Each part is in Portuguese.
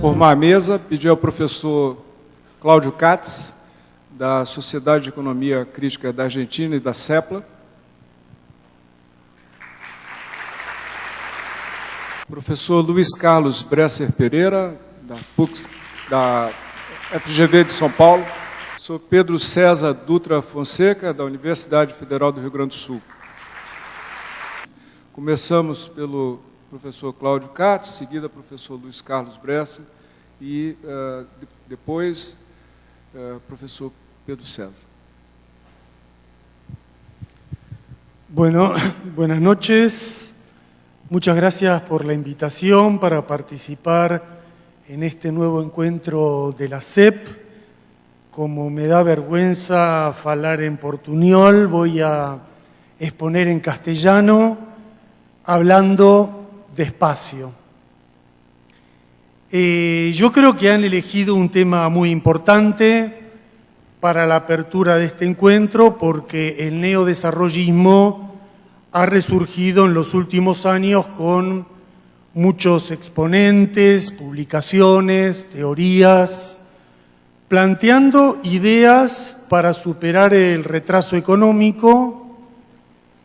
formar a mesa, pedir ao professor Cláudio Katz, da Sociedade de Economia Crítica da Argentina e da CEPLA. Professor Luiz Carlos Bresser Pereira, da FGV de São Paulo. Professor Pedro César Dutra Fonseca, da Universidade Federal do Rio Grande do Sul. Começamos pelo professor Cláudio Katz, seguida professor Luiz Carlos Bresser e depois profesor Pedro César. Bueno, buenas noches. Muchas gracias por la invitación para participar en este nuevo encuentro de la CEP. Como me da vergüenza falar en portuñol, voy a exponer en castellano, hablando despacio. Yo creo que han elegido un tema muy importante para la apertura de este encuentro, porque el neodesarrollismo ha resurgido en los últimos años con muchos exponentes, publicaciones, teorías, planteando ideas para superar el retraso económico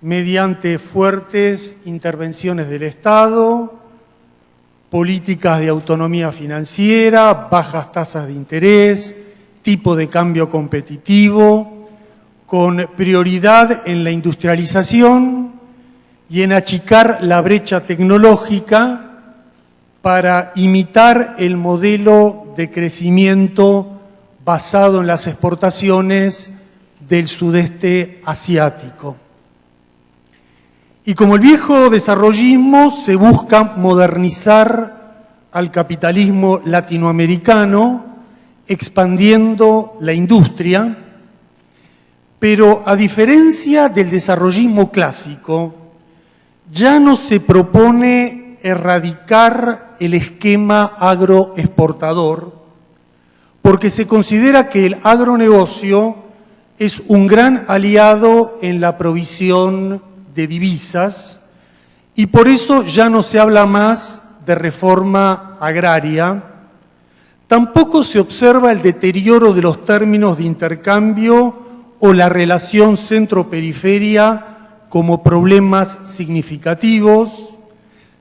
mediante fuertes intervenciones del Estado, políticas de autonomía financiera, bajas tasas de interés, tipo de cambio competitivo, con prioridad en la industrialización y en achicar la brecha tecnológica para imitar el modelo de crecimiento basado en las exportaciones del sudeste asiático. Y como el viejo desarrollismo, se busca modernizar al capitalismo latinoamericano, expandiendo la industria, pero a diferencia del desarrollismo clásico, ya no se propone erradicar el esquema agroexportador, porque se considera que el agronegocio es un gran aliado en la provisión de divisas y por eso ya no se habla más de reforma agraria. Tampoco se observa el deterioro de los términos de intercambio o la relación centro-periferia como problemas significativos.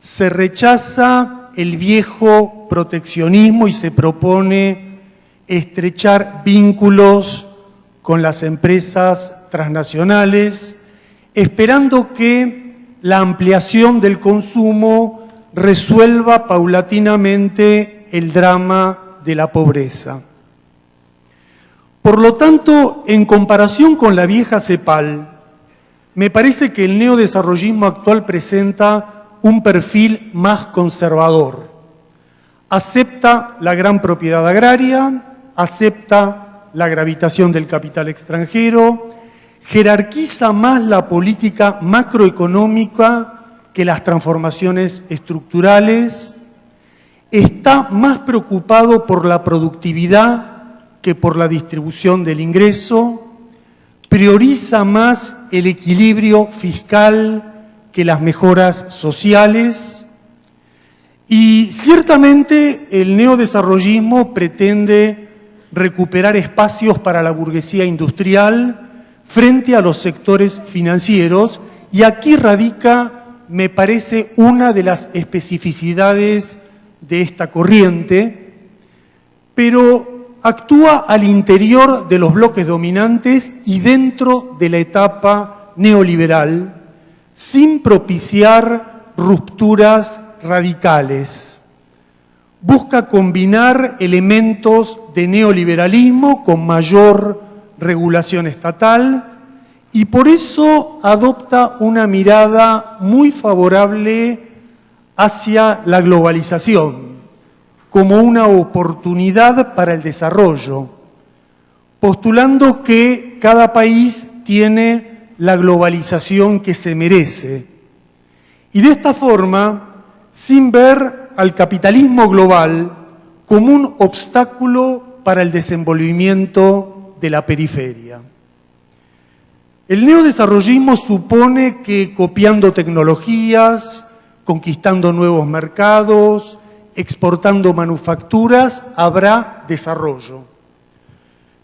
Se rechaza el viejo proteccionismo y se propone estrechar vínculos con las empresas transnacionales, esperando que la ampliación del consumo resuelva paulatinamente el drama de la pobreza. Por lo tanto, en comparación con la vieja CEPAL, me parece que el neodesarrollismo actual presenta un perfil más conservador. Acepta la gran propiedad agraria, acepta la gravitación del capital extranjero, jerarquiza más la política macroeconómica que las transformaciones estructurales, está más preocupado por la productividad que por la distribución del ingreso, prioriza más el equilibrio fiscal que las mejoras sociales y ciertamente el neodesarrollismo pretende recuperar espacios para la burguesía industrial frente a los sectores financieros, y aquí radica, me parece, una de las especificidades de esta corriente, pero actúa al interior de los bloques dominantes y dentro de la etapa neoliberal, sin propiciar rupturas radicales. Busca combinar elementos de neoliberalismo con mayor regulación estatal y por eso adopta una mirada muy favorable hacia la globalización como una oportunidad para el desarrollo, postulando que cada país tiene la globalización que se merece. Y de esta forma, sin ver al capitalismo global como un obstáculo para el desenvolvimiento de la periferia. El neodesarrollismo supone que copiando tecnologías, conquistando nuevos mercados, exportando manufacturas, habrá desarrollo.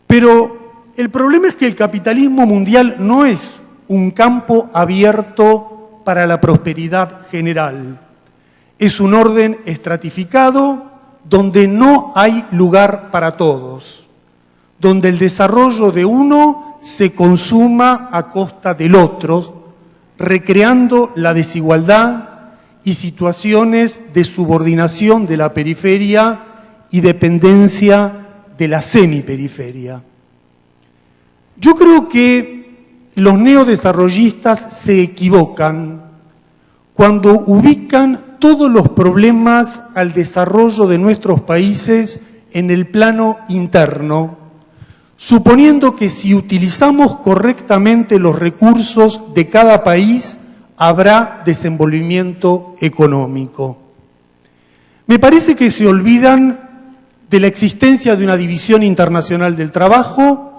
Pero el problema es que el capitalismo mundial no es un campo abierto para la prosperidad general. Es un orden estratificado donde no hay lugar para todos, donde el desarrollo de uno se consuma a costa del otro, recreando la desigualdad y situaciones de subordinación de la periferia y dependencia de la semiperiferia. Yo creo que los neodesarrollistas se equivocan cuando ubican todos los problemas al desarrollo de nuestros países en el plano interno, suponiendo que si utilizamos correctamente los recursos de cada país, habrá desenvolvimiento económico. Me parece que se olvidan de la existencia de una división internacional del trabajo,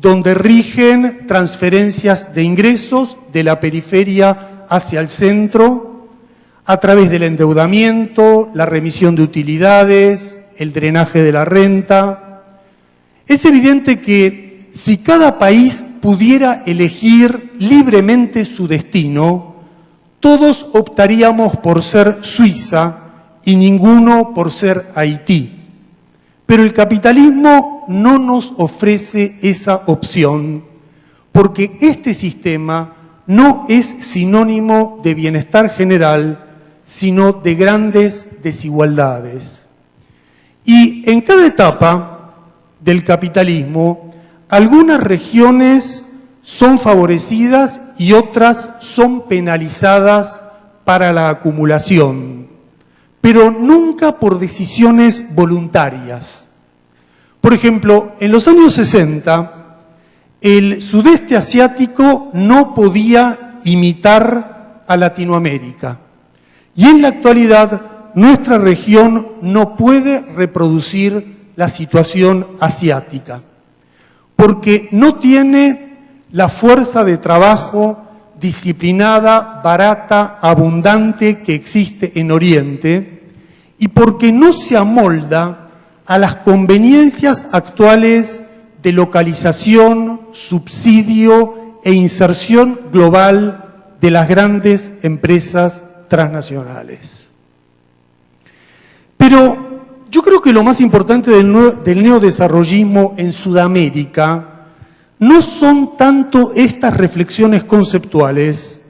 donde rigen transferencias de ingresos de la periferia hacia el centro, a través del endeudamiento, la remisión de utilidades, el drenaje de la renta. Es evidente que si cada país pudiera elegir libremente su destino, todos optaríamos por ser Suiza y ninguno por ser Haití. Pero el capitalismo no nos ofrece esa opción, porque este sistema no es sinónimo de bienestar general, sino de grandes desigualdades. Y en cada etapa del capitalismo, algunas regiones son favorecidas y otras son penalizadas para la acumulación, pero nunca por decisiones voluntarias. Por ejemplo, en los años 60, el sudeste asiático no podía imitar a Latinoamérica. Y en la actualidad, nuestra región no puede reproducir la situación asiática, porque no tiene la fuerza de trabajo disciplinada, barata, abundante que existe en Oriente, y porque no se amolda a las conveniencias actuales de localización, subsidio e inserción global de las grandes empresas transnacionales. Pero yo creo que lo más importante del neodesarrollismo en Sudamérica no son tanto estas reflexiones conceptuales,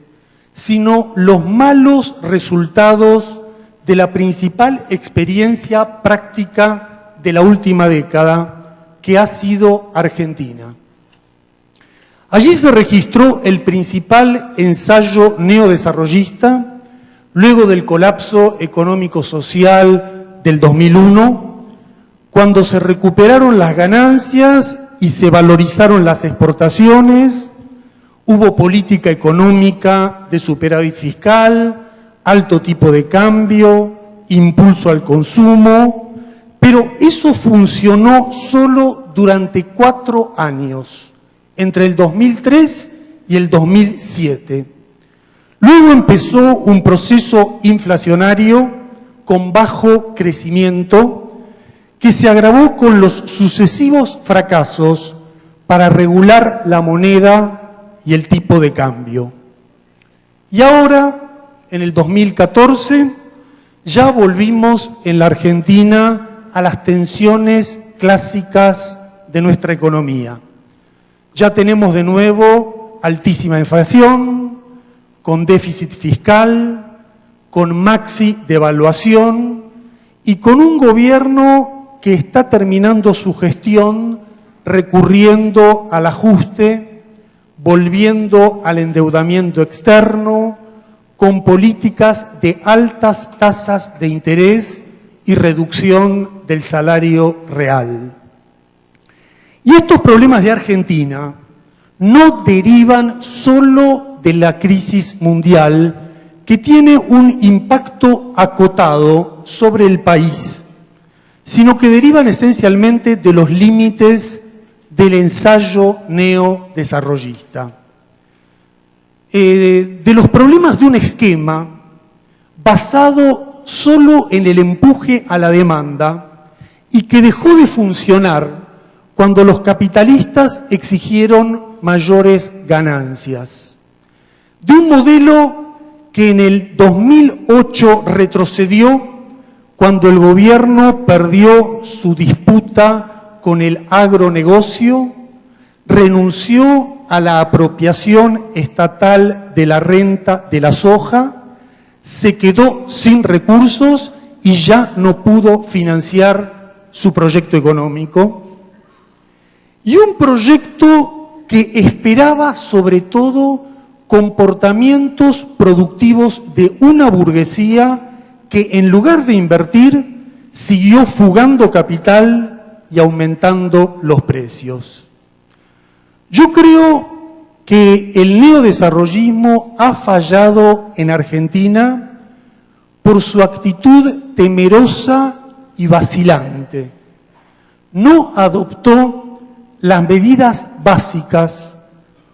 sino los malos resultados de la principal experiencia práctica de la última década, que ha sido Argentina. Allí se registró el principal ensayo neodesarrollista, luego del colapso económico-social del 2001, cuando se recuperaron las ganancias y se valorizaron las exportaciones, hubo política económica de superávit fiscal, alto tipo de cambio, impulso al consumo, pero eso funcionó solo durante 4 años, entre el 2003 y el 2007. Luego empezó un proceso inflacionario con bajo crecimiento, que se agravó con los sucesivos fracasos para regular la moneda y el tipo de cambio. Y ahora, en el 2014, ya volvimos en la Argentina a las tensiones clásicas de nuestra economía. Ya tenemos de nuevo altísima inflación, con déficit fiscal, con maxi devaluación y con un gobierno que está terminando su gestión recurriendo al ajuste, volviendo al endeudamiento externo, con políticas de altas tasas de interés y reducción del salario real. Y estos problemas de Argentina no derivan solo de la crisis mundial, que tiene un impacto acotado sobre el país, sino que derivan esencialmente de los límites del ensayo neodesarrollista. De los problemas de un esquema basado solo en el empuje a la demanda y que dejó de funcionar cuando los capitalistas exigieron mayores ganancias. De un modelo que en el 2008 retrocedió cuando el gobierno perdió su disputa con el agronegocio, renunció a la apropiación estatal de la renta de la soja, se quedó sin recursos y ya no pudo financiar su proyecto económico. Y un proyecto que esperaba sobre todo comportamientos productivos de una burguesía que en lugar de invertir siguió fugando capital y aumentando los precios. Yo creo que el neodesarrollismo ha fallado en Argentina por su actitud temerosa y vacilante. No adoptó las medidas básicas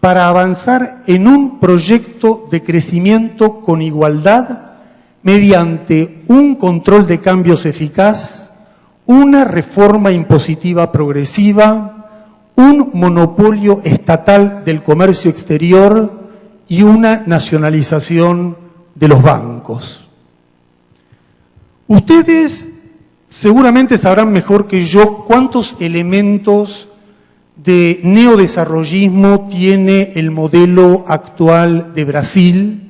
para avanzar en un proyecto de crecimiento con igualdad mediante un control de cambios eficaz, una reforma impositiva progresiva, un monopolio estatal del comercio exterior y una nacionalización de los bancos. Ustedes seguramente sabrán mejor que yo cuántos elementos de neodesarrollismo tiene el modelo actual de Brasil,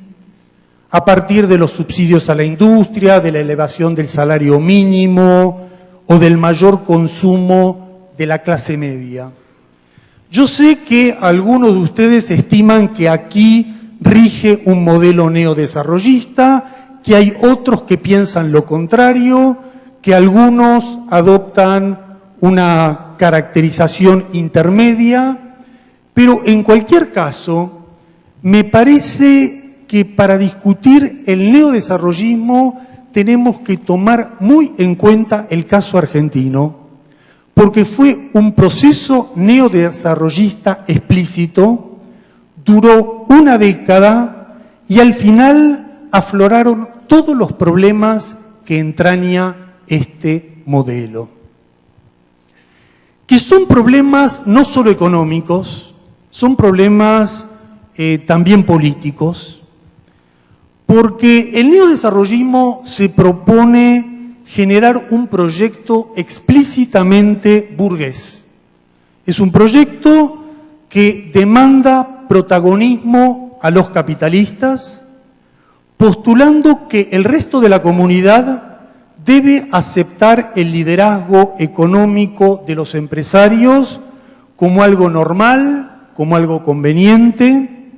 a partir de los subsidios a la industria, de la elevación del salario mínimo o del mayor consumo de la clase media. Yo sé que algunos de ustedes estiman que aquí rige un modelo neodesarrollista, que hay otros que piensan lo contrario, que algunos adoptan una caracterización intermedia, pero en cualquier caso, me parece que para discutir el neodesarrollismo tenemos que tomar muy en cuenta el caso argentino, porque fue un proceso neodesarrollista explícito, duró una década y al final afloraron todos los problemas que entraña este modelo. Que son problemas no solo económicos, son problemas también políticos, porque el neodesarrollismo se propone generar un proyecto explícitamente burgués. Es un proyecto que demanda protagonismo a los capitalistas, postulando que el resto de la comunidad debe aceptar el liderazgo económico de los empresarios como algo normal, como algo conveniente,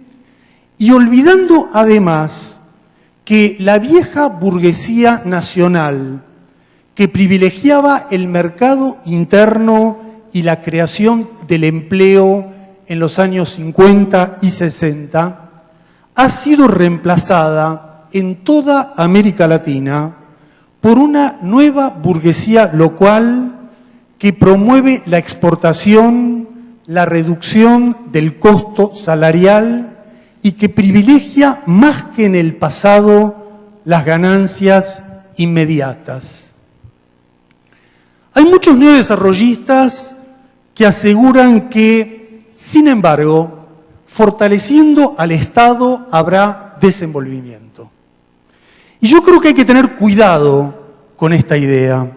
y olvidando además que la vieja burguesía nacional, que privilegiaba el mercado interno y la creación del empleo en los años 50 y 60, ha sido reemplazada en toda América Latina por una nueva burguesía local que promueve la exportación, la reducción del costo salarial y que privilegia más que en el pasado las ganancias inmediatas. Hay muchos neodesarrollistas que aseguran que, sin embargo, fortaleciendo al Estado habrá desenvolvimiento. Y yo creo que hay que tener cuidado con esta idea.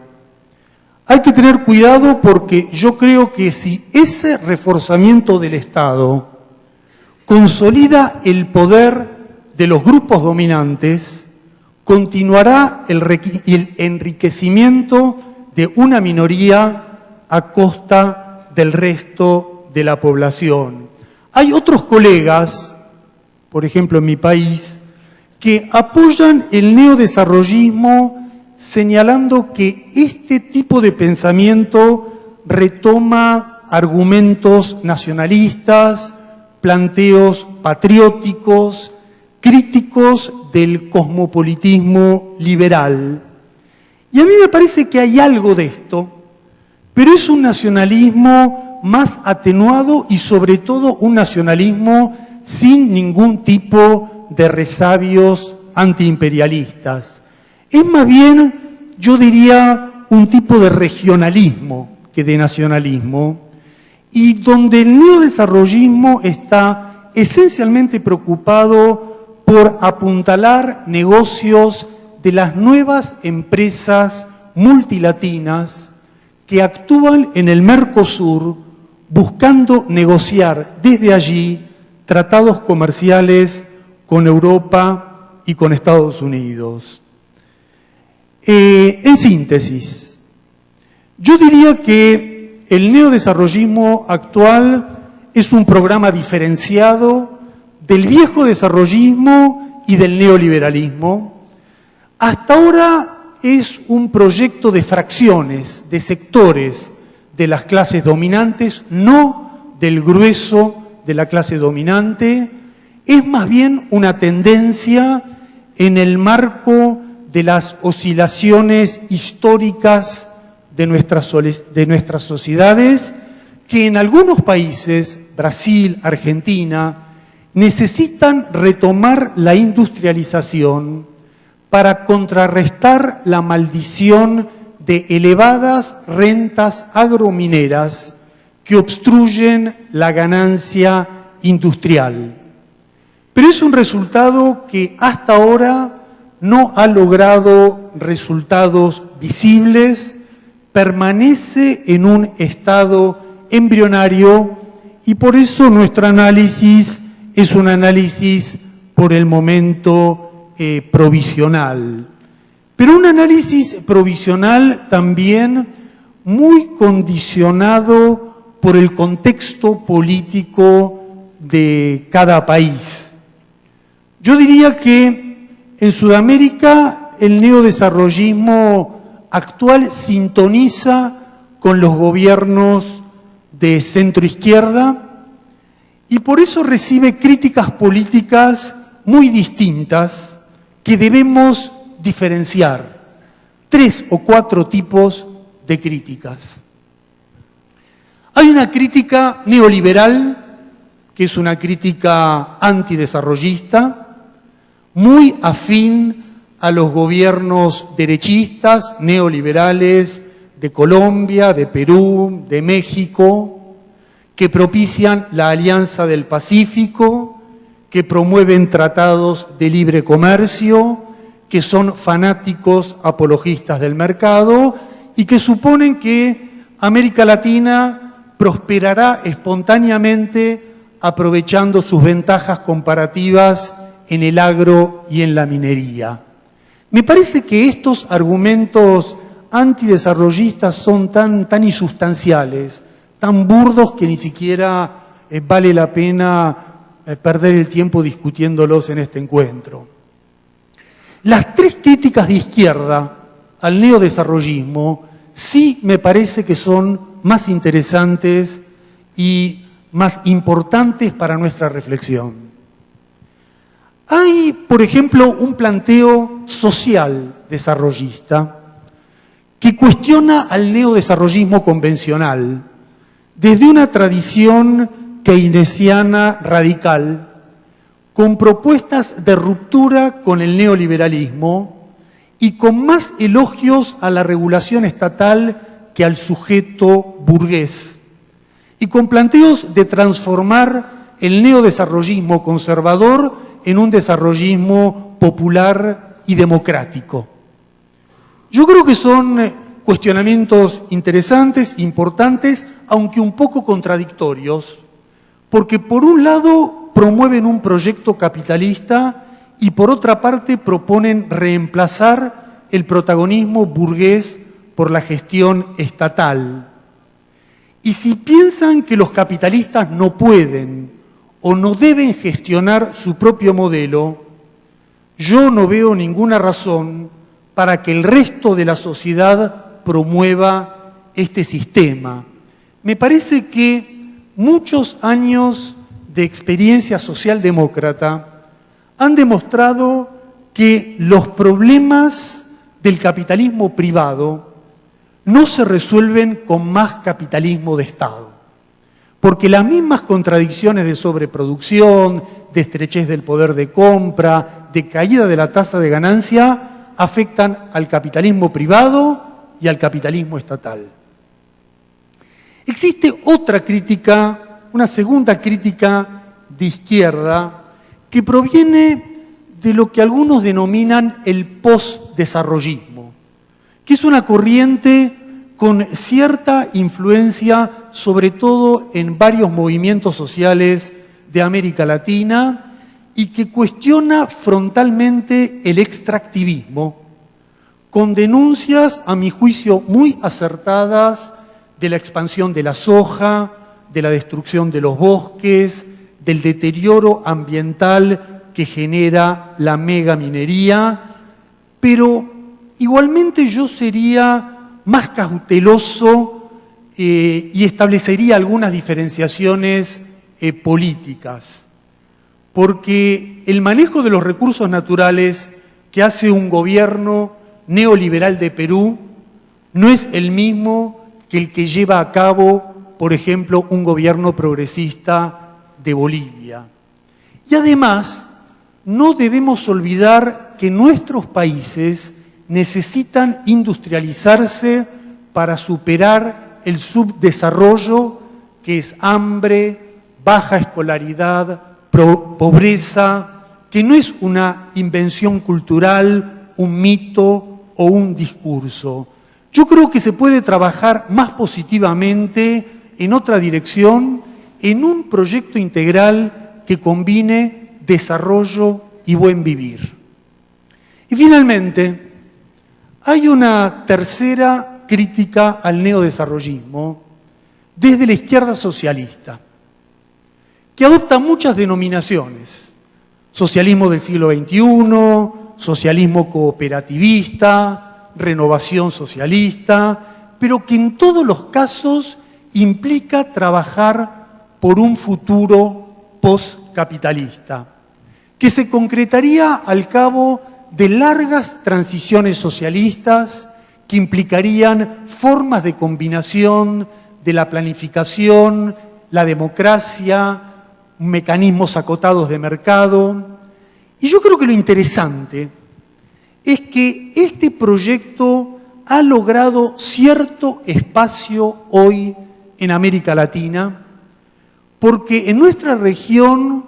Hay que tener cuidado porque yo creo que si ese reforzamiento del Estado consolida el poder de los grupos dominantes, continuará el enriquecimiento de una minoría a costa del resto de la población. Hay otros colegas, por ejemplo en mi país, que apoyan el neodesarrollismo señalando que este tipo de pensamiento retoma argumentos nacionalistas, planteos patrióticos, críticos del cosmopolitismo liberal. Y a mí me parece que hay algo de esto, pero es un nacionalismo más atenuado y sobre todo un nacionalismo sin ningún tipo de resabios antiimperialistas. Es más bien, yo diría, un tipo de regionalismo que de nacionalismo, y donde el neodesarrollismo está esencialmente preocupado por apuntalar negocios de las nuevas empresas multilatinas que actúan en el Mercosur buscando negociar desde allí tratados comerciales con Europa y con Estados Unidos. En síntesis, yo diría que el neodesarrollismo actual es un programa diferenciado del viejo desarrollismo y del neoliberalismo. Hasta ahora es un proyecto de fracciones, de sectores de las clases dominantes, no del grueso de la clase dominante. Es más bien una tendencia en el marco de las oscilaciones históricas de nuestras sociedades, que en algunos países, Brasil, Argentina, necesitan retomar la industrialización para contrarrestar la maldición de elevadas rentas agromineras que obstruyen la ganancia industrial. Pero es un resultado que hasta ahora no ha logrado resultados visibles, permanece en un estado embrionario y por eso nuestro análisis es un análisis por el momento provisional. Pero un análisis provisional también muy condicionado por el contexto político de cada país. Yo diría que en Sudamérica el neodesarrollismo actual sintoniza con los gobiernos de centroizquierda y por eso recibe críticas políticas muy distintas que debemos diferenciar. 3 o 4 tipos de críticas. Hay una crítica neoliberal, que es una crítica antidesarrollista, muy afín a los gobiernos derechistas, neoliberales de Colombia, de Perú, de México, que propician la Alianza del Pacífico, que promueven tratados de libre comercio, que son fanáticos apologistas del mercado y que suponen que América Latina prosperará espontáneamente aprovechando sus ventajas comparativas en el agro y en la minería. Me parece que estos argumentos antidesarrollistas son tan insustanciales, tan burdos que ni siquiera vale la pena perder el tiempo discutiéndolos en este encuentro. Las 3 críticas de izquierda al neodesarrollismo sí me parece que son más interesantes y más importantes para nuestra reflexión. Hay, por ejemplo, un planteo social desarrollista que cuestiona al neodesarrollismo convencional desde una tradición keynesiana radical con propuestas de ruptura con el neoliberalismo y con más elogios a la regulación estatal que al sujeto burgués, y con planteos de transformar el neodesarrollismo conservador en un desarrollismo popular y democrático. Yo creo que son cuestionamientos interesantes, importantes, aunque un poco contradictorios, porque por un lado promueven un proyecto capitalista y por otra parte proponen reemplazar el protagonismo burgués por la gestión estatal. Y si piensan que los capitalistas no pueden o no deben gestionar su propio modelo, yo no veo ninguna razón para que el resto de la sociedad promueva este sistema. Me parece que muchos años de experiencia socialdemócrata han demostrado que los problemas del capitalismo privado no se resuelven con más capitalismo de Estado, porque las mismas contradicciones de sobreproducción, de estrechez del poder de compra, de caída de la tasa de ganancia, afectan al capitalismo privado y al capitalismo estatal. Existe otra crítica, una segunda crítica de izquierda, que proviene de lo que algunos denominan el postdesarrollismo, que es una corriente con cierta influencia, sobre todo en varios movimientos sociales de América Latina, y que cuestiona frontalmente el extractivismo, con denuncias, a mi juicio, muy acertadas de la expansión de la soja, de la destrucción de los bosques, del deterioro ambiental que genera la megaminería, pero igualmente yo sería más cauteloso y establecería algunas diferenciaciones políticas, porque el manejo de los recursos naturales que hace un gobierno neoliberal de Perú no es el mismo que el que lleva a cabo, por ejemplo, un gobierno progresista de Bolivia. Y además, no debemos olvidar que nuestros países necesitan industrializarse para superar el subdesarrollo, que es hambre, baja escolaridad, pobreza, que no es una invención cultural, un mito o un discurso. Yo creo que se puede trabajar más positivamente en otra dirección, en un proyecto integral que combine desarrollo y buen vivir. Y finalmente, hay una tercera crítica al neodesarrollismo desde la izquierda socialista, que adopta muchas denominaciones: socialismo del siglo XXI, socialismo cooperativista, renovación socialista, pero que en todos los casos implica trabajar por un futuro postcapitalista, que se concretaría al cabo de largas transiciones socialistas que implicarían formas de combinación de la planificación, la democracia, mecanismos acotados de mercado. Y yo creo que lo interesante es que este proyecto ha logrado cierto espacio hoy en América Latina, porque en nuestra región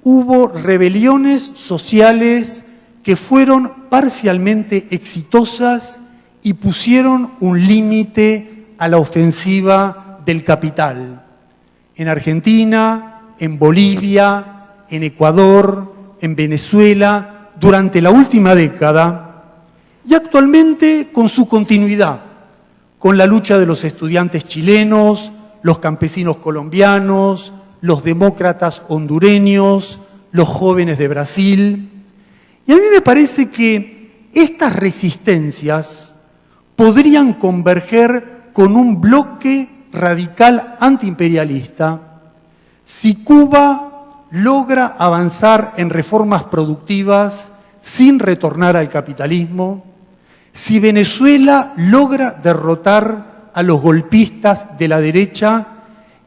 hubo rebeliones sociales que fueron parcialmente exitosas y pusieron un límite a la ofensiva del capital. En Argentina, en Bolivia, en Ecuador, en Venezuela, durante la última década, y actualmente con su continuidad, con la lucha de los estudiantes chilenos, los campesinos colombianos, los demócratas hondureños, los jóvenes de Brasil. Y a mí me parece que estas resistencias podrían converger con un bloque radical antiimperialista si Cuba logra avanzar en reformas productivas sin retornar al capitalismo, si Venezuela logra derrotar a los golpistas de la derecha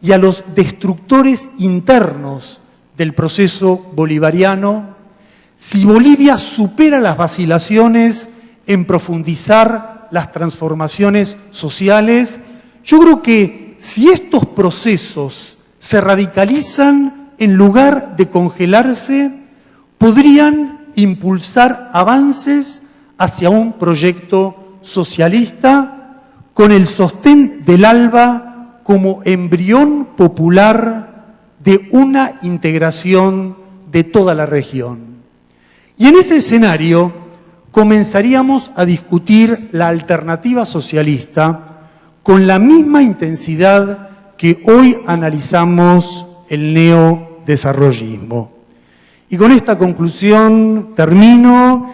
y a los destructores internos del proceso bolivariano, si Bolivia supera las vacilaciones en profundizar las transformaciones sociales. Yo creo que si estos procesos se radicalizan en lugar de congelarse, podrían impulsar avances hacia un proyecto socialista con el sostén del ALBA como embrión popular de una integración de toda la región. Y en ese escenario comenzaríamos a discutir la alternativa socialista con la misma intensidad que hoy analizamos el neodesarrollismo. Y con esta conclusión termino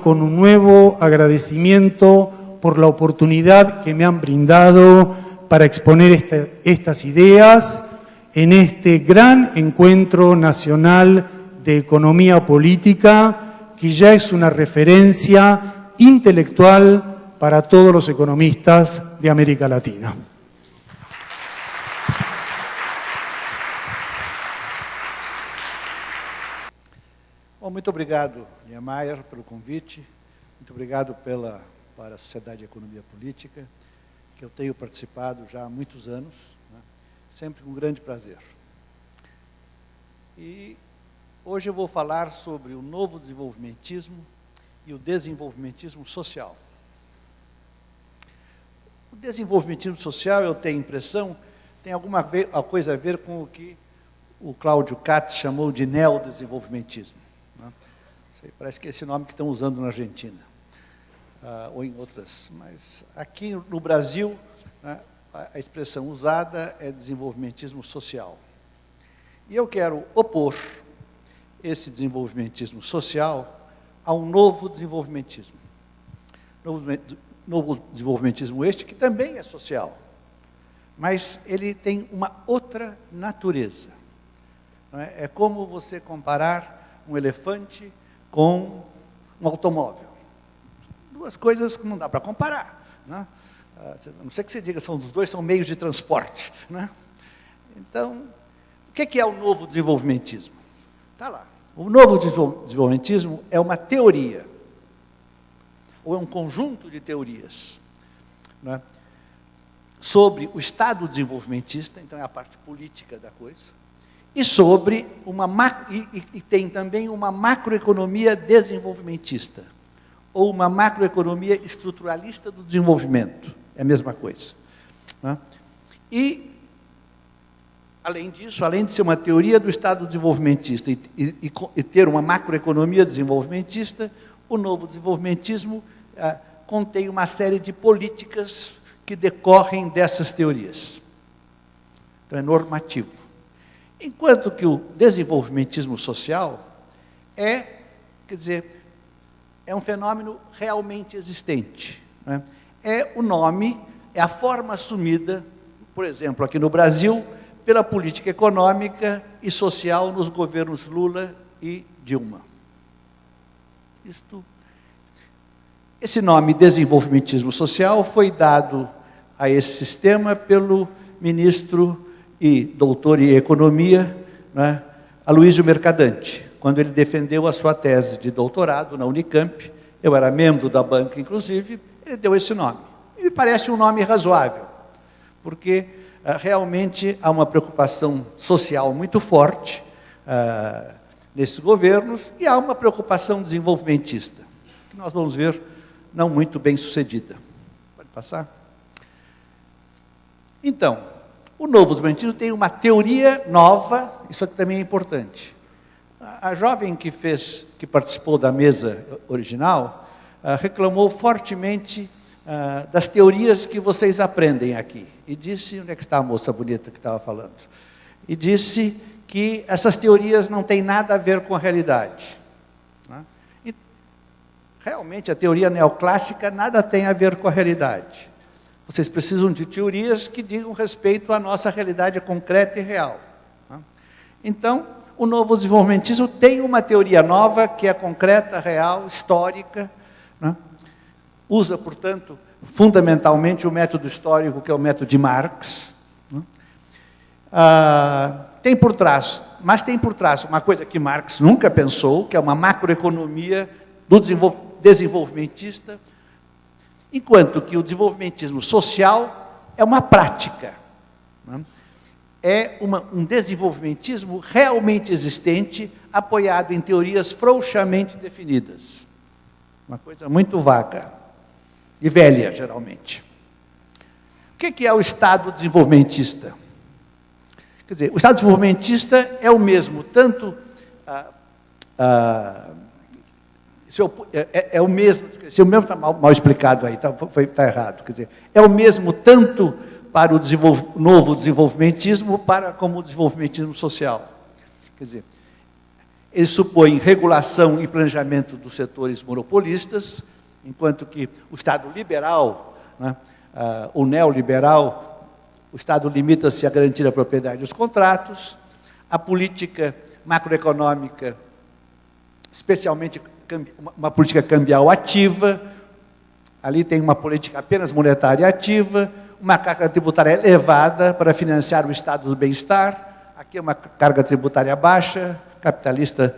con un nuevo agradecimiento por la oportunidad que me han brindado para exponer estas ideas en este gran encuentro nacional de economía política, que ya es una referencia intelectual para todos los economistas de América Latina. Bom, muito obrigado, Niemeyer, pelo convite. Muito obrigado para a Sociedade de Economia Política, que eu tenho participado já há muitos anos, né, sempre com grande prazer. E hoje eu vou falar sobre o novo desenvolvimentismo e o desenvolvimentismo social. O desenvolvimentismo social, eu tenho a impressão, tem alguma coisa a ver com o que o Cláudio Katz chamou de neodesenvolvimentismo, né? Parece que é esse nome que estão usando na Argentina, ou em outras. Mas aqui no Brasil, né, a expressão usada é desenvolvimentismo social. E eu quero opor esse desenvolvimentismo social a um novo desenvolvimentismo. Novo desenvolvimentismo este que também é social, mas ele tem uma outra natureza. Não é? É como você comparar um elefante com um automóvel. Duas coisas que não dá para comparar, né? A não ser que você diga, os dois são meios de transporte, né? Então, o que é o novo desenvolvimentismo? Está lá. O novo desenvolvimentismo é uma teoria, ou é um conjunto de teorias, né, sobre o Estado desenvolvimentista, então é a parte política da coisa, e sobre e tem também uma macroeconomia desenvolvimentista, ou uma macroeconomia estruturalista do desenvolvimento, é a mesma coisa, né? E, além disso, além de ser uma teoria do Estado desenvolvimentista e ter uma macroeconomia desenvolvimentista, o novo desenvolvimentismo contém uma série de políticas que decorrem dessas teorias. Então, é normativo. Enquanto que o desenvolvimentismo social é um fenômeno realmente existente, né? É o nome, é a forma assumida, por exemplo, aqui no Brasil, pela política econômica e social nos governos Lula e Dilma. Esse nome, desenvolvimentismo social, foi dado a esse sistema pelo ministro e doutor em economia, né, Aloysio Mercadante, quando ele defendeu a sua tese de doutorado na Unicamp. Eu era membro da banca, inclusive, ele deu esse nome. E me parece um nome razoável, porque realmente há uma preocupação social muito forte nesses governos, e há uma preocupação desenvolvimentista, que nós vamos ver não muito bem sucedida. Pode passar? Então, o novo desenvolvimentismo tem uma teoria nova, isso aqui também é importante. A jovem que participou da mesa original, reclamou fortemente das teorias que vocês aprendem aqui. E disse, onde é que está a moça bonita que estava falando? E disse que essas teorias não têm nada a ver com a realidade. E, realmente, a teoria neoclássica nada tem a ver com a realidade. Vocês precisam de teorias que digam respeito à nossa realidade concreta e real. Então, o novo desenvolvimentismo tem uma teoria nova, que é concreta, real, histórica, né? Usa, portanto, fundamentalmente o método histórico, que é o método de Marx, né? Tem por trás uma coisa que Marx nunca pensou, que é uma macroeconomia do desenvolvimentista, enquanto que o desenvolvimentismo social é uma prática, né? É um desenvolvimentismo realmente existente, apoiado em teorias frouxamente definidas. Uma coisa muito vaga e velha, geralmente. O que é o Estado desenvolvimentista? Quer dizer, o Estado desenvolvimentista é o mesmo, tanto... é o mesmo, se o mesmo está mal explicado aí, está errado. Quer dizer, é o mesmo tanto para o novo desenvolvimentismo, como o desenvolvimentismo social. Quer dizer, ele supõe regulação e planejamento dos setores monopolistas, enquanto que o Estado liberal, né, o neoliberal, o Estado limita-se a garantir a propriedade dos contratos, a política macroeconômica, especialmente uma política cambial ativa, ali tem uma política apenas monetária ativa, uma carga tributária elevada para financiar o estado do bem-estar, aqui é uma carga tributária baixa, capitalista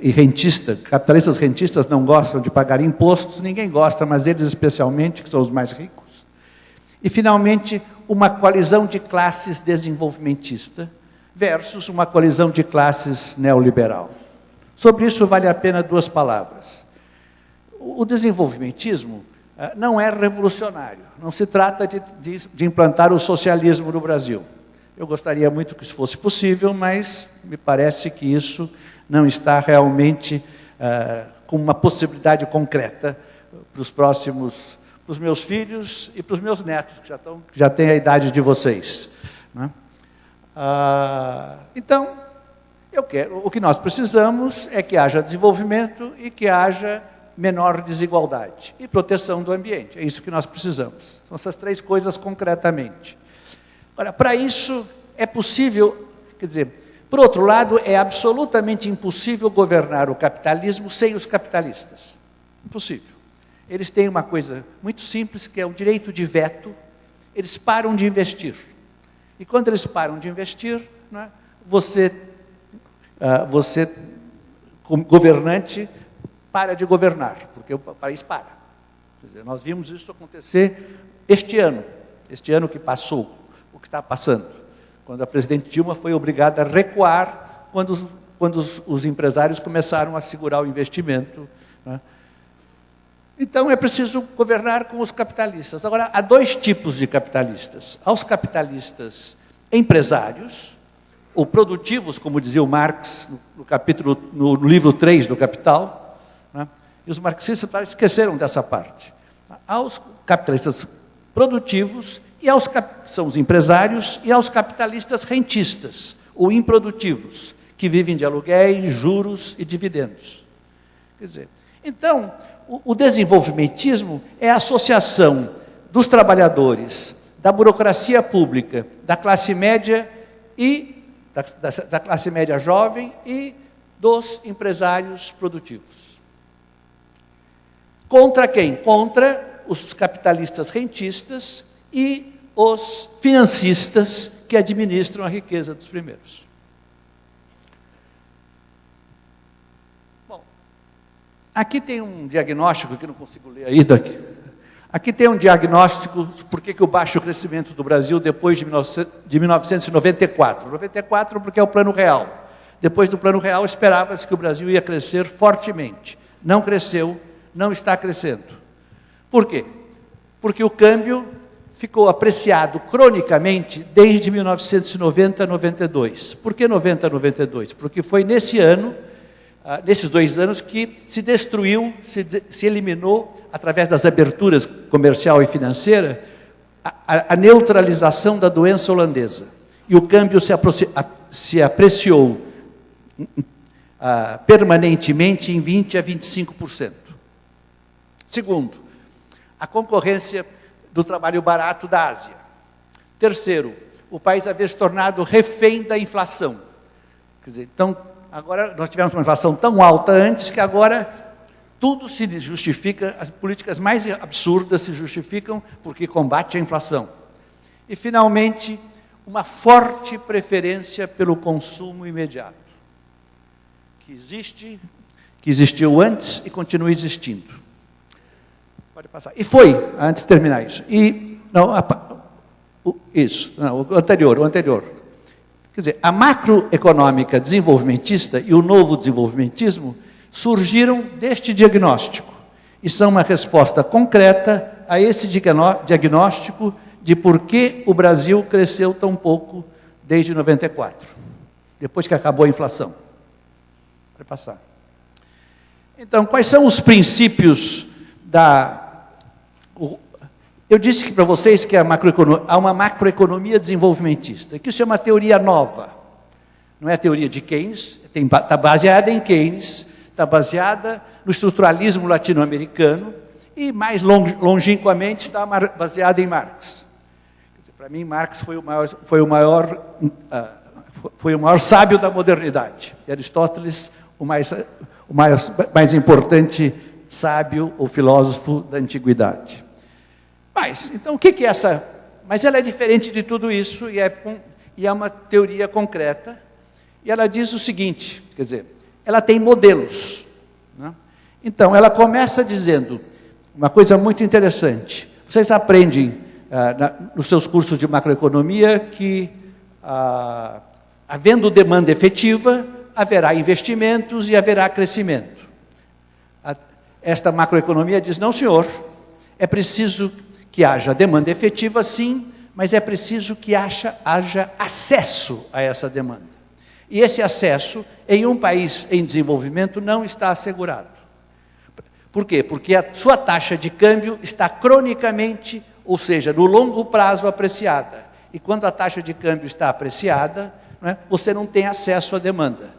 e rentista. Capitalistas rentistas não gostam de pagar impostos, ninguém gosta, mas eles especialmente, que são os mais ricos. E, finalmente, uma coalizão de classes desenvolvimentista versus uma coalizão de classes neoliberal. Sobre isso vale a pena 2 palavras. O desenvolvimentismo não é revolucionário, não se trata de implantar o socialismo no Brasil. Eu gostaria muito que isso fosse possível, mas me parece que isso não está realmente com uma possibilidade concreta para os próximos, para os meus filhos e para os meus netos, que já têm a idade de vocês, né? Então, o que nós precisamos é que haja desenvolvimento e que haja menor desigualdade e proteção do ambiente. É isso que nós precisamos. São essas 3 coisas concretamente. Agora, para isso é possível, quer dizer, por outro lado, é absolutamente impossível governar o capitalismo sem os capitalistas. Impossível. Eles têm uma coisa muito simples, que é o direito de veto. Eles param de investir. E quando eles param de investir, né, você, como governante, para de governar, porque o país para. Quer dizer, nós vimos isso acontecer este ano que passou, o que está passando, quando a presidente Dilma foi obrigada a recuar, quando os empresários começaram a segurar o investimento, né? Então, é preciso governar com os capitalistas. Agora, há 2 tipos de capitalistas. Há os capitalistas empresários, ou produtivos, como dizia o Marx, no livro 3 do Capital, né? E os marxistas esqueceram dessa parte. Há os capitalistas produtivos, são os empresários, e há os capitalistas rentistas, ou improdutivos, que vivem de aluguéis, juros e dividendos. Quer dizer, então, o desenvolvimentismo é a associação dos trabalhadores, da burocracia pública, da classe média e da classe média jovem e dos empresários produtivos. Contra quem? Contra os capitalistas rentistas e os financistas que administram a riqueza dos primeiros. Bom, aqui tem um diagnóstico, que não consigo ler aí daqui. Aqui tem um diagnóstico por que o baixo crescimento do Brasil depois de 1994. 94 porque é o Plano Real. Depois do Plano Real esperava-se que o Brasil ia crescer fortemente. Não cresceu, não está crescendo. Por quê? Porque o câmbio ficou apreciado cronicamente desde 1990 a 92. Por que 90 a 92? Porque foi nesse ano, nesses 2 anos, que se destruiu, se eliminou, através das aberturas comercial e financeira, a neutralização da doença holandesa. E o câmbio se apreciou permanentemente em 20% a 25%. Segundo, a concorrência do trabalho barato da Ásia. Terceiro, o país havia se tornado refém da inflação. Quer dizer, então, agora nós tivemos uma inflação tão alta antes que agora tudo se justifica, as políticas mais absurdas se justificam porque combate a inflação. E, finalmente, uma forte preferência pelo consumo imediato, que existiu antes e continua existindo. Pode passar. E foi, antes de terminar isso, o anterior. Quer dizer, a macroeconômica desenvolvimentista e o novo desenvolvimentismo surgiram deste diagnóstico e são uma resposta concreta a esse diagnóstico de por que o Brasil cresceu tão pouco desde 94, depois que acabou a inflação. Pode passar. Então, quais são os princípios eu disse para vocês que há uma macroeconomia desenvolvimentista, que isso é uma teoria nova. Não é a teoria de Keynes, está baseada em Keynes, está baseada no estruturalismo latino-americano e, mais longínquamente, está baseada em Marx. Para mim, Marx foi o maior sábio da modernidade. E Aristóteles, o mais importante sábio ou filósofo da antiguidade. Mas, então, o que é essa? Mas ela é diferente de tudo isso e é uma teoria concreta. E ela diz o seguinte, quer dizer, ela tem modelos, né? Então, ela começa dizendo uma coisa muito interessante. Vocês aprendem nos seus cursos de macroeconomia que, havendo demanda efetiva, haverá investimentos e haverá crescimento. Esta macroeconomia diz, não senhor, é preciso que haja demanda efetiva sim, mas é preciso que haja acesso a essa demanda. E esse acesso, em um país em desenvolvimento, não está assegurado. Por quê? Porque a sua taxa de câmbio está cronicamente, ou seja, no longo prazo, apreciada. E quando a taxa de câmbio está apreciada, né, você não tem acesso à demanda.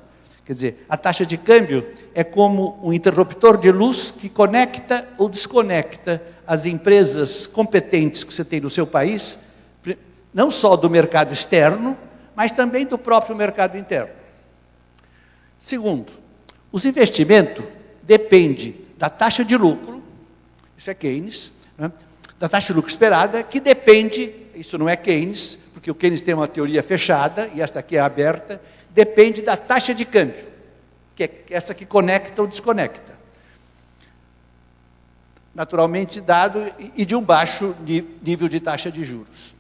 Quer dizer, a taxa de câmbio é como um interruptor de luz que conecta ou desconecta as empresas competentes que você tem no seu país, não só do mercado externo, mas também do próprio mercado interno. Segundo, os investimentos dependem da taxa de lucro, isso é Keynes, né? Da taxa de lucro esperada, que depende, isso não é Keynes, porque o Keynes tem uma teoria fechada, e esta aqui é aberta, depende da taxa de câmbio, que é essa que conecta ou desconecta. Naturalmente dado e de um baixo nível de taxa de juros.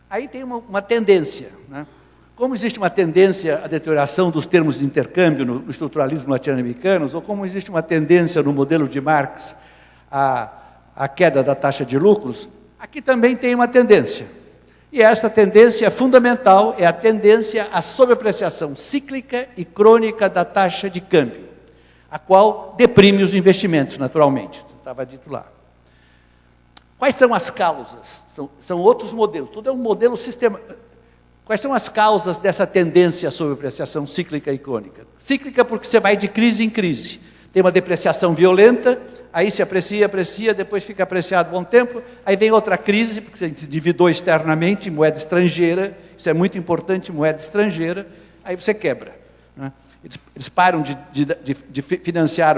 Aí tem uma tendência, né? Como existe uma tendência à deterioração dos termos de intercâmbio no estruturalismo latino-americano, ou como existe uma tendência no modelo de Marx à queda da taxa de lucros, aqui também tem uma tendência. E essa tendência fundamental é a tendência à sobreapreciação cíclica e crônica da taxa de câmbio, a qual deprime os investimentos, naturalmente. Estava dito lá. Quais são as causas? São outros modelos, tudo é um modelo sistemático. Quais são as causas dessa tendência à sobreapreciação cíclica e crônica? Cíclica porque você vai de crise em crise. Tem uma depreciação violenta, aí se aprecia, depois fica apreciado um bom tempo, aí vem outra crise, porque você se endividou externamente em moeda estrangeira, isso é muito importante, moeda estrangeira, aí você quebra, né? Eles param de financiar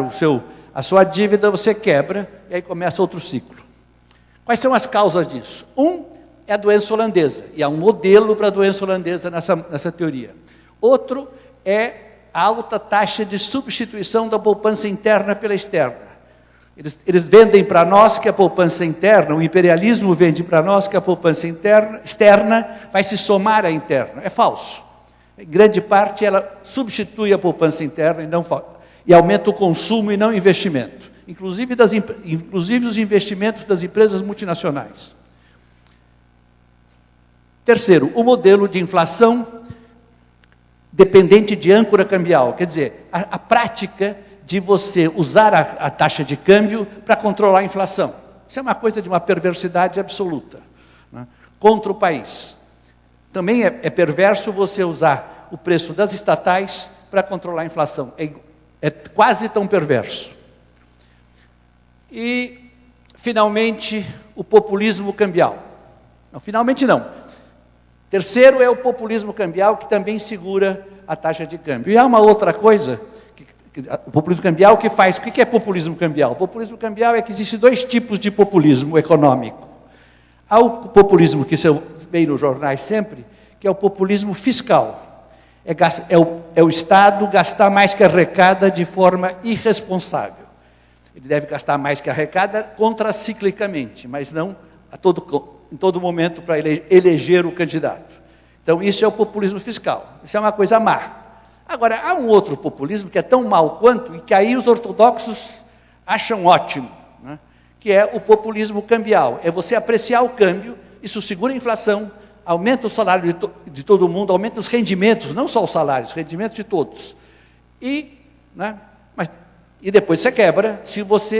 a sua dívida, você quebra, e aí começa outro ciclo. Quais são as causas disso? É a doença holandesa, e há um modelo para a doença holandesa nessa teoria. Outro é a alta taxa de substituição da poupança interna pela externa. Eles vendem para nós que a poupança interna, o imperialismo vende para nós que a poupança externa vai se somar à interna. É falso. Em grande parte, ela substitui a poupança interna e aumenta o consumo e não o investimento. Inclusive os investimentos das empresas multinacionais. Terceiro, o modelo de inflação dependente de âncora cambial, quer dizer, a prática de você usar a taxa de câmbio para controlar a inflação. Isso é uma coisa de uma perversidade absoluta, né, contra o país. Também é perverso você usar o preço das estatais para controlar a inflação. É quase tão perverso. E, finalmente, o populismo cambial. Não, finalmente não. Terceiro é o populismo cambial, que também segura a taxa de câmbio. E há uma outra coisa, o populismo cambial que faz... O que é populismo cambial? O populismo cambial é que existem dois tipos de populismo econômico. Há o populismo que você vê nos jornais sempre, que é o populismo fiscal. É o Estado gastar mais que arrecada de forma irresponsável. Ele deve gastar mais que arrecada contraciclicamente, mas não em todo momento para eleger o candidato. Então, isso é o populismo fiscal. Isso é uma coisa má. Agora, há um outro populismo que é tão mau quanto, e que aí os ortodoxos acham ótimo, né? Que é o populismo cambial. É você apreciar o câmbio, isso segura a inflação, aumenta o salário de todo mundo, aumenta os rendimentos, não só os salários, os rendimentos de todos. E depois você quebra,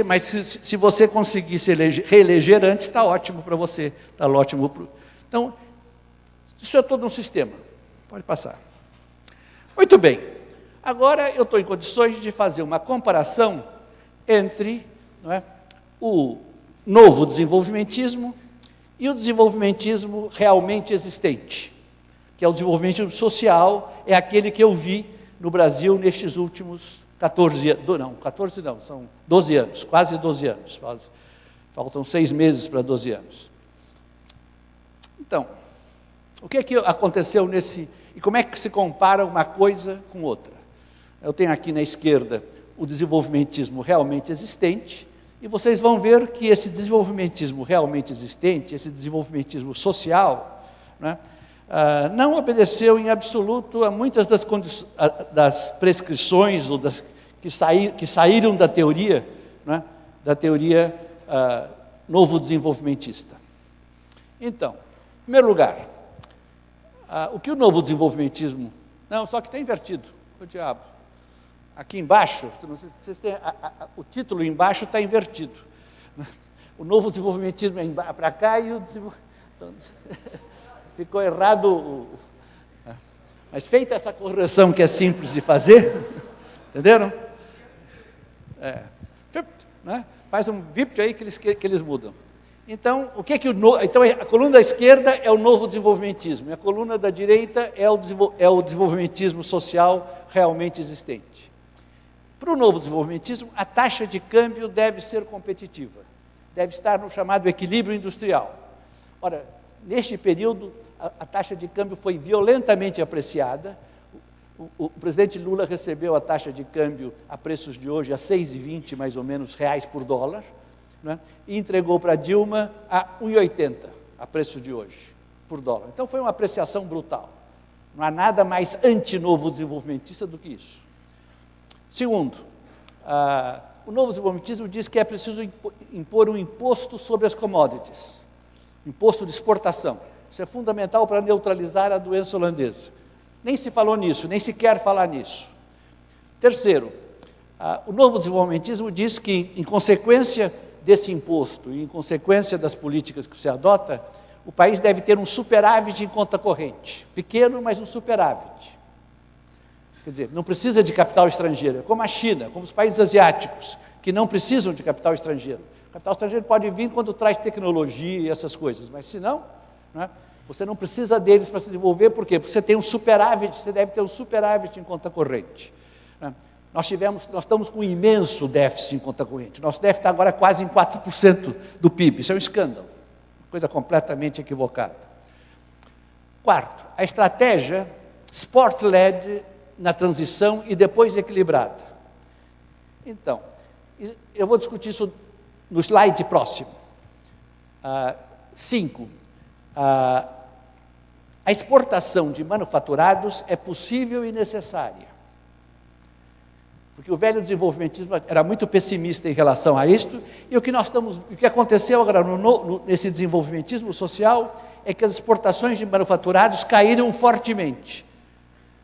mas se você conseguir se reeleger antes, está ótimo para você, está ótimo para... Então, isso é todo um sistema. Pode passar. Muito bem. Agora eu estou em condições de fazer uma comparação entre, não é, o novo desenvolvimentismo e o desenvolvimentismo realmente existente, que é o desenvolvimento social, é aquele que eu vi no Brasil nestes últimos 14 não, são 12 anos, quase 12 anos, faltam 6 meses para 12 anos. Então, o que é que aconteceu e como é que se compara uma coisa com outra? Eu tenho aqui na esquerda o desenvolvimentismo realmente existente, e vocês vão ver que esse desenvolvimentismo realmente existente, esse desenvolvimentismo social, né, não obedeceu em absoluto a muitas das prescrições ou que saíram da teoria, né, novo desenvolvimentista. Então, em primeiro lugar, o que o novo desenvolvimentismo... Não, só que está invertido, o diabo. Aqui embaixo, não sei se vocês têm, o título embaixo está invertido. O novo desenvolvimentismo é para cá e o desenvolvimentismo... Ficou errado. Mas feita essa correção que é simples de fazer, entenderam? Né? Faz um VIP aí que eles mudam. Então, então, a coluna da esquerda é o novo desenvolvimentismo, e a coluna da direita é o desenvolvimentismo social realmente existente. Para o novo desenvolvimentismo, a taxa de câmbio deve ser competitiva, deve estar no chamado equilíbrio industrial. Ora, neste período, a taxa de câmbio foi violentamente apreciada. O presidente Lula recebeu a taxa de câmbio a preços de hoje a 6,20 mais ou menos reais por dólar, né? E entregou para Dilma a 1,80 a preços de hoje por dólar. Então foi uma apreciação brutal. Não há nada mais anti-novo desenvolvimentista do que isso. Segundo, o novo desenvolvimentismo diz que é preciso impor um imposto sobre as commodities, imposto de exportação. Isso é fundamental para neutralizar a doença holandesa. Nem se falou nisso, nem se quer falar nisso. Terceiro, o novo desenvolvimentismo diz que, em consequência desse imposto e em consequência das políticas que se adota, o país deve ter um superávit em conta corrente. Pequeno, mas um superávit. Quer dizer, não precisa de capital estrangeiro. É como a China, como os países asiáticos, que não precisam de capital estrangeiro. O capital estrangeiro pode vir quando traz tecnologia e essas coisas, mas se não, né, você não precisa deles para se desenvolver. Por quê? Porque você tem um superávit, você deve ter um superávit em conta corrente. Nós estamos com um imenso déficit em conta corrente. Nosso déficit está agora quase em 4% do PIB. Isso é um escândalo, coisa completamente equivocada. Quarto, a estratégia sport-led na transição e depois equilibrada. Então, eu vou discutir isso no slide próximo. 5. A exportação de manufaturados é possível e necessária. Porque o velho desenvolvimentismo era muito pessimista em relação a isto, e o que aconteceu agora nesse desenvolvimentismo social é que as exportações de manufaturados caíram fortemente.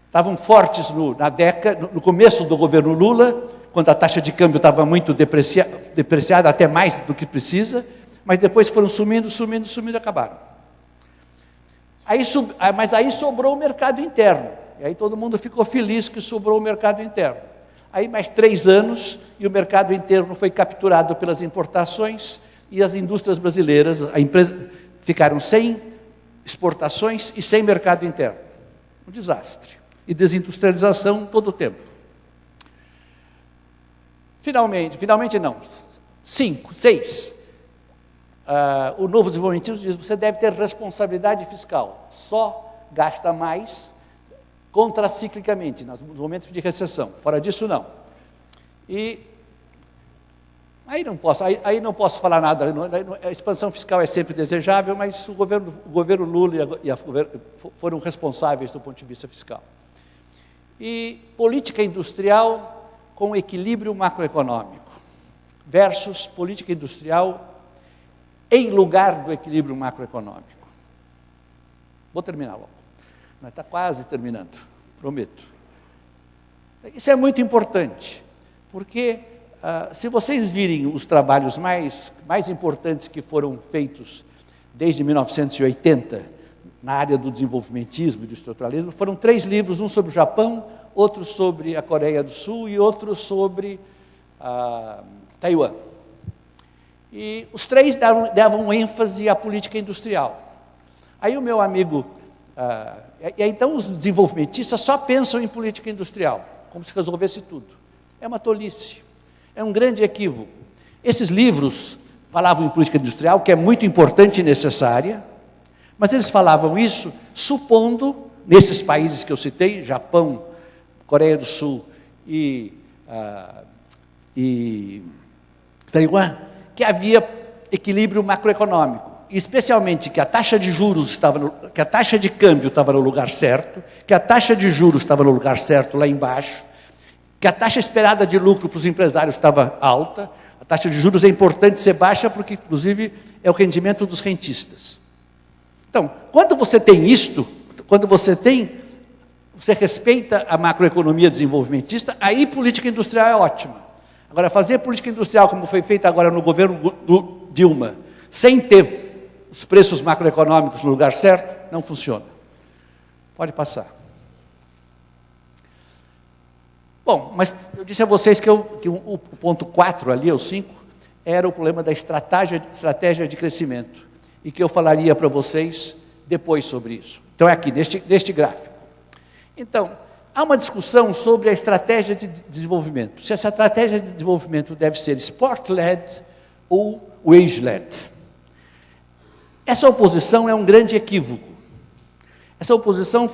Estavam fortes no começo do governo Lula, quando a taxa de câmbio estava muito depreciada, até mais do que precisa, mas depois foram sumindo e acabaram. Mas aí sobrou o mercado interno, e aí todo mundo ficou feliz que sobrou o mercado interno. Aí mais 3 anos e o mercado interno foi capturado pelas importações e as indústrias brasileiras, ficaram sem exportações e sem mercado interno. Um desastre. E desindustrialização todo o tempo. Finalmente não. 6. O novo desenvolvimentismo diz que você deve ter responsabilidade fiscal. Só gasta mais contraciclicamente, nos momentos de recessão. Fora disso, não. E aí não posso falar nada. A expansão fiscal é sempre desejável, mas o governo Lula foram responsáveis do ponto de vista fiscal. E política industrial com equilíbrio macroeconômico versus política industrial em lugar do equilíbrio macroeconômico. Vou terminar logo. Mas está quase terminando, prometo. Isso é muito importante, porque se vocês virem os trabalhos mais importantes que foram feitos desde 1980, na área do desenvolvimentismo e do estruturalismo, foram 3 livros, um sobre o Japão, outro sobre a Coreia do Sul e outro sobre Taiwan. E os 3 davam ênfase à política industrial. Aí o meu amigo... então os desenvolvimentistas só pensam em política industrial, como se resolvesse tudo. É uma tolice, é um grande equívoco. Esses livros falavam em política industrial, que é muito importante e necessária, mas eles falavam isso supondo, nesses países que eu citei, Japão, Coreia do Sul e Taiwan, que havia equilíbrio macroeconômico, especialmente que a taxa de juros que a taxa de câmbio estava no lugar certo, que a taxa de juros estava no lugar certo lá embaixo, que a taxa esperada de lucro para os empresários estava alta. A taxa de juros é importante ser baixa porque, inclusive, é o rendimento dos rentistas. Então, quando você tem isto, você respeita a macroeconomia desenvolvimentista, aí política industrial é ótima. Agora, fazer política industrial como foi feita agora no governo do Dilma, sem ter os preços macroeconômicos no lugar certo, não funciona. Pode passar. Bom, mas eu disse a vocês que o ponto 4 ali, o 5, era o problema da estratégia de crescimento, e que eu falaria para vocês depois sobre isso. Então é aqui, neste gráfico. Então, há uma discussão sobre a estratégia de desenvolvimento, se essa estratégia de desenvolvimento deve ser sport-led ou wage-led. Essa oposição é um grande equívoco. Essa oposição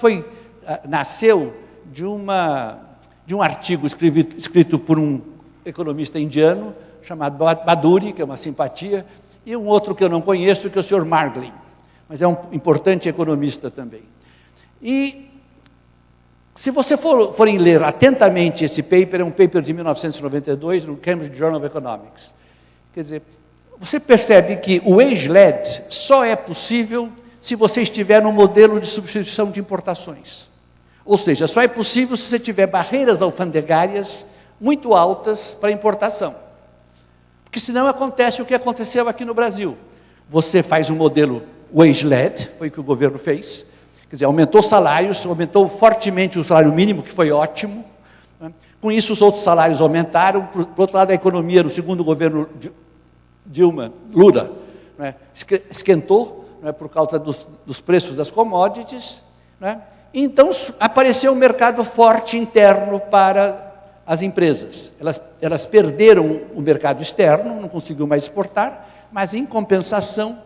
nasceu de um artigo escrito por um economista indiano, chamado Baduri, que é uma simpatia, e um outro que eu não conheço, que é o Sr. Marglin, mas é um importante economista também. E, se você forem ler atentamente esse paper, é um paper de 1992, no Cambridge Journal of Economics. Quer dizer, você percebe que o wage-led só é possível se você estiver no modelo de substituição de importações. Ou seja, só é possível se você tiver barreiras alfandegárias muito altas para importação. Porque senão acontece o que aconteceu aqui no Brasil. Você faz um modelo wage-led, foi o que o governo fez, quer dizer, aumentou salários, aumentou fortemente o salário mínimo, que foi ótimo, né? Com isso os outros salários aumentaram, por outro lado a economia no segundo governo Lula, né? Esquentou, né? Por causa dos preços das commodities, né? Então, apareceu um mercado forte interno para as empresas. Elas perderam o mercado externo, não conseguiu mais exportar, mas, em compensação,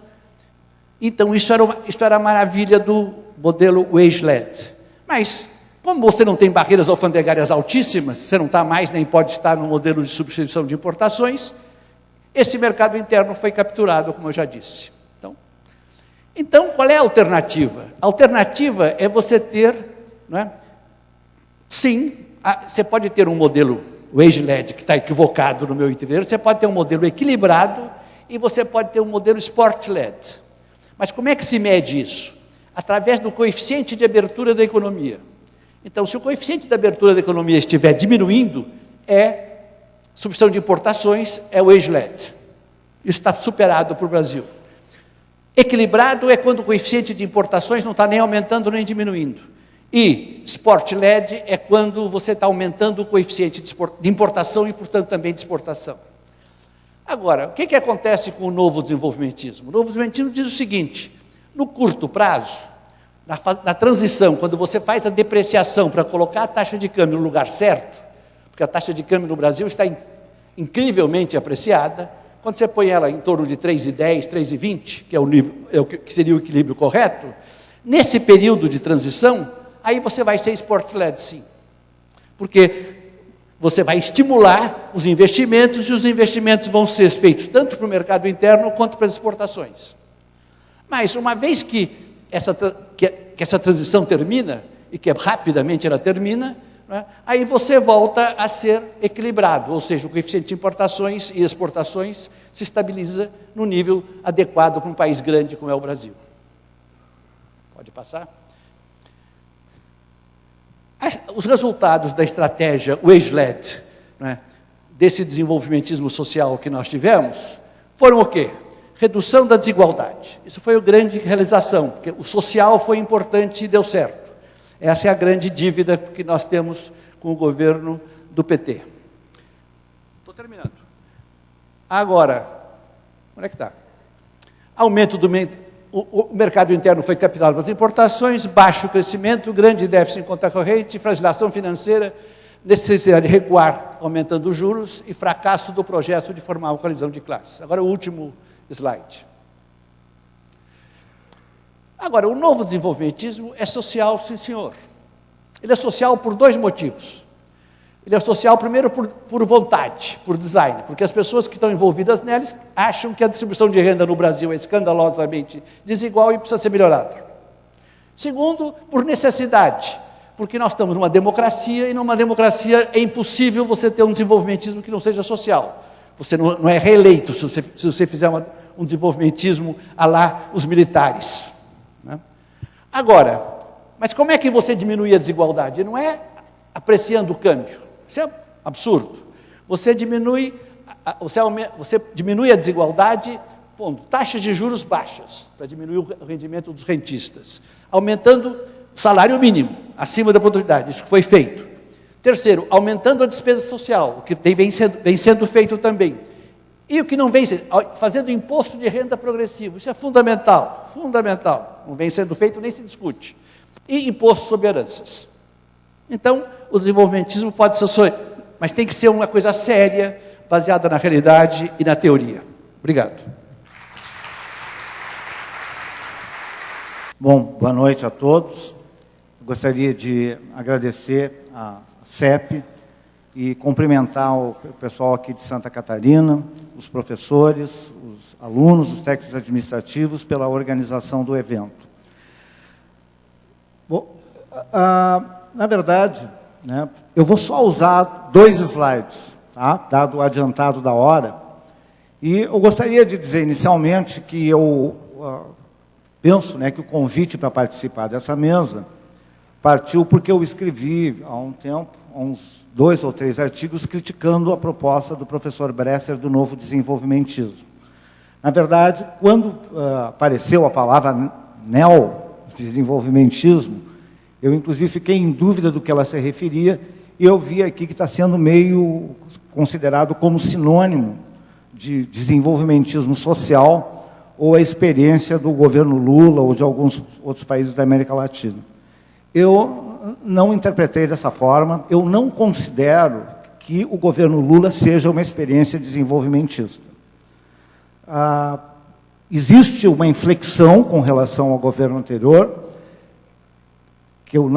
então, isso era a maravilha do modelo wage-led. Mas, como você não tem barreiras alfandegárias altíssimas, você não está mais, nem pode estar no modelo de substituição de importações, esse mercado interno foi capturado, como eu já disse. Então, qual é a alternativa? A alternativa é você ter, né, sim, você pode ter um modelo wage-led, que está equivocado no meu entender, você pode ter um modelo equilibrado e você pode ter um modelo sport-led. Mas como é que se mede isso? Através do coeficiente de abertura da economia. Então, se o coeficiente de abertura da economia estiver diminuindo, é substituição de importações, é wage-led. Isso está superado para o Brasil. Equilibrado é quando o coeficiente de importações não está nem aumentando nem diminuindo. E sport-led é quando você está aumentando o coeficiente de importação e, portanto, também de exportação. Agora, o que acontece com o novo desenvolvimentismo? O novo desenvolvimentismo diz o seguinte: no curto prazo, na transição, quando você faz a depreciação para colocar a taxa de câmbio no lugar certo, porque a taxa de câmbio no Brasil está incrivelmente apreciada, quando você põe ela em torno de 3,10, 3,20, que é o nível, que seria o equilíbrio correto, nesse período de transição, aí você vai ser sport-led, sim. Porque você vai estimular os investimentos, e os investimentos vão ser feitos tanto para o mercado interno quanto para as exportações. Mas, uma vez que essa transição termina, e que rapidamente ela termina, né, aí você volta a ser equilibrado, ou seja, o coeficiente de importações e exportações se estabiliza no nível adequado para um país grande como é o Brasil. Pode passar? Os resultados da estratégia wage-led, né, desse desenvolvimentismo social que nós tivemos, foram o quê? Redução da desigualdade. Isso foi a grande realização, porque o social foi importante e deu certo. Essa é a grande dívida que nós temos com o governo do PT. Estou terminando. Agora, onde é que está? Aumento do... O mercado interno foi captado pelas importações, baixo crescimento, grande déficit em conta corrente, fragilização financeira, necessidade de recuar, aumentando os juros, e fracasso do projeto de formar uma coalizão de classes. Agora, o último slide. Agora, o novo desenvolvimentismo é social, sim senhor. Ele é social por dois motivos. Ele é social, primeiro, por vontade, por design, porque as pessoas que estão envolvidas neles acham que a distribuição de renda no Brasil é escandalosamente desigual e precisa ser melhorada. Segundo, por necessidade, porque nós estamos numa democracia, e numa democracia é impossível você ter um desenvolvimentismo que não seja social. Você não é reeleito se você fizer um desenvolvimentismo à lá os militares, né? Agora, mas como é que você diminui a desigualdade? Não é apreciando o câmbio. Isso é absurdo. Você diminui a desigualdade pondo taxas de juros baixas, para diminuir o rendimento dos rentistas, aumentando o salário mínimo, acima da produtividade, isso foi feito. Terceiro, aumentando a despesa social, o que vem sendo feito também. E o que não vem sendo, fazendo imposto de renda progressivo, isso é fundamental, não vem sendo feito, nem se discute. E imposto sobre heranças. Então, o desenvolvimentismo pode ser, mas tem que ser uma coisa séria, baseada na realidade e na teoria. Obrigado. Bom, boa noite a todos. Gostaria de agradecer a CEP e cumprimentar o pessoal aqui de Santa Catarina, os professores, os alunos, os técnicos administrativos, pela organização do evento. Bom, na verdade, né, eu vou só usar 2 slides, tá? Dado o adiantado da hora. E eu gostaria de dizer inicialmente que eu penso, né, que o convite para participar dessa mesa partiu porque eu escrevi há um tempo, uns 2 ou 3 artigos criticando a proposta do professor Bresser do novo desenvolvimentismo. Na verdade, quando apareceu a palavra neodesenvolvimentismo, eu inclusive fiquei em dúvida do que ela se referia, e eu vi aqui que está sendo meio considerado como sinônimo de desenvolvimentismo social ou a experiência do governo Lula ou de alguns outros países da América Latina. Eu não interpretei dessa forma, eu não considero que o governo Lula seja uma experiência desenvolvimentista. Existe uma inflexão com relação ao governo anterior, que eu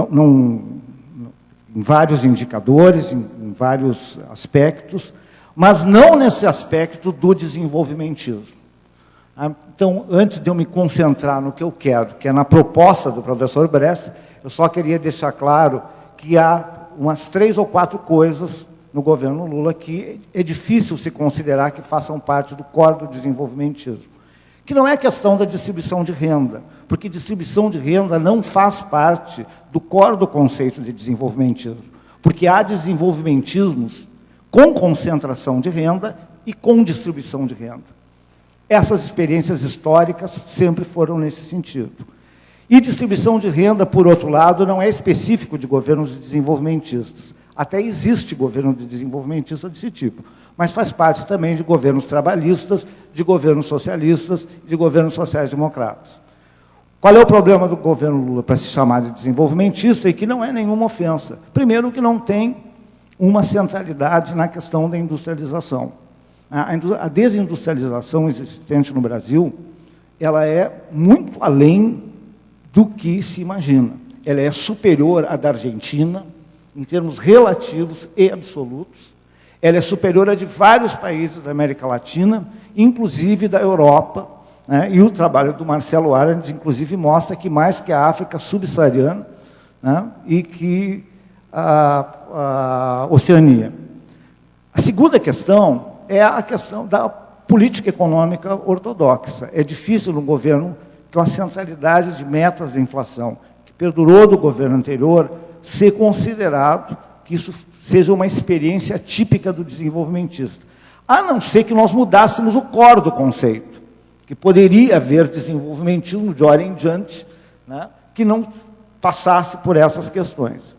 em vários indicadores, em vários aspectos, mas não nesse aspecto do desenvolvimentismo. Então, antes de eu me concentrar no que eu quero, que é na proposta do professor Bresser, eu só queria deixar claro que há umas 3 ou 4 coisas no governo Lula que é difícil se considerar que façam parte do core do desenvolvimentismo. Que não é questão da distribuição de renda, porque distribuição de renda não faz parte do core do conceito de desenvolvimentismo, porque há desenvolvimentismos com concentração de renda e com distribuição de renda. Essas experiências históricas sempre foram nesse sentido. E distribuição de renda, por outro lado, não é específico de governos desenvolvimentistas. Até existe governo de desenvolvimentista desse tipo, mas faz parte também de governos trabalhistas, de governos socialistas, de governos sociais-democratas. Qual é o problema do governo Lula para se chamar de desenvolvimentista e que não é nenhuma ofensa? Primeiro, que não tem uma centralidade na questão da industrialização. A desindustrialização existente no Brasil, ela é muito além do que se imagina. Ela é superior à da Argentina, em termos relativos e absolutos. Ela é superior à de vários países da América Latina, inclusive da Europa, né? E o trabalho do Marcelo Arendt, inclusive, mostra que mais que a África subsaariana, né? E que a Oceania. A segunda questão é a questão da política econômica ortodoxa. É difícil no governo que uma centralidade de metas de inflação, que perdurou do governo anterior, ser considerado que isso seja uma experiência típica do desenvolvimentista. A não ser que nós mudássemos o core do conceito, que poderia haver desenvolvimentismo de hora em diante, né, que não passasse por essas questões.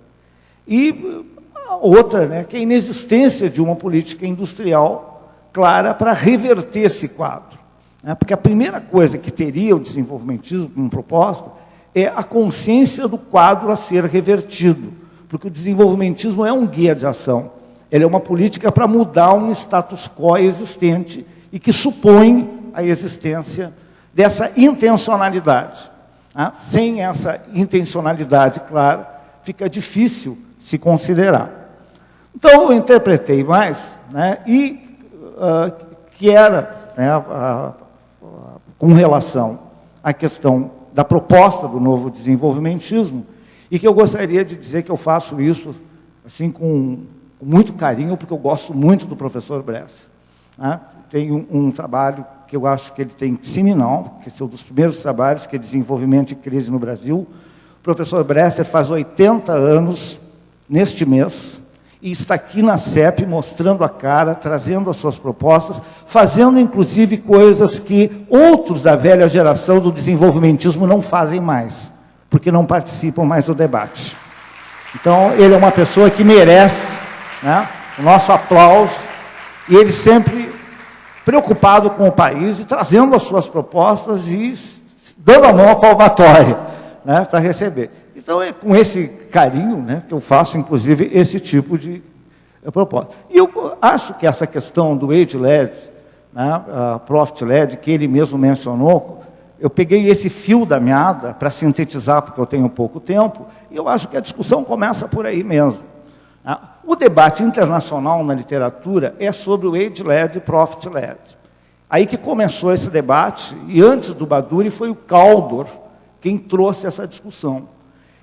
E a outra, né, que é a inexistência de uma política industrial clara para reverter esse quadro. Né, porque a primeira coisa que teria o desenvolvimentismo como proposta é a consciência do quadro a ser revertido, porque o desenvolvimentismo é um guia de ação. Ele é uma política para mudar um status quo existente e que supõe a existência dessa intencionalidade. Né? Sem essa intencionalidade clara, fica difícil se considerar. Então, eu interpretei mais, né, e que era, né, com relação à questão da proposta do novo desenvolvimentismo, e que eu gostaria de dizer que eu faço isso assim com muito carinho, porque eu gosto muito do professor Bresser. Né? Tem um trabalho que eu acho que ele tem seminal, que é um dos primeiros trabalhos, que é Desenvolvimento e Crise no Brasil. O professor Bresser faz 80 anos neste mês, e está aqui na CEP mostrando a cara, trazendo as suas propostas, fazendo inclusive coisas que outros da velha geração do desenvolvimentismo não fazem mais, porque não participam mais do debate. Então, ele é uma pessoa que merece, né, o nosso aplauso, e ele sempre preocupado com o país e trazendo as suas propostas e dando a mão à palmatória, né, para receber. Então, é com esse carinho, né, que eu faço, inclusive, esse tipo de proposta. E eu acho que essa questão do age-led, né, profit-led, que ele mesmo mencionou, eu peguei esse fio da meada para sintetizar, porque eu tenho pouco tempo, e eu acho que a discussão começa por aí mesmo. O debate internacional na literatura é sobre o age-led e profit-led. Aí que começou esse debate, e antes do Baduri foi o Kaldor quem trouxe essa discussão.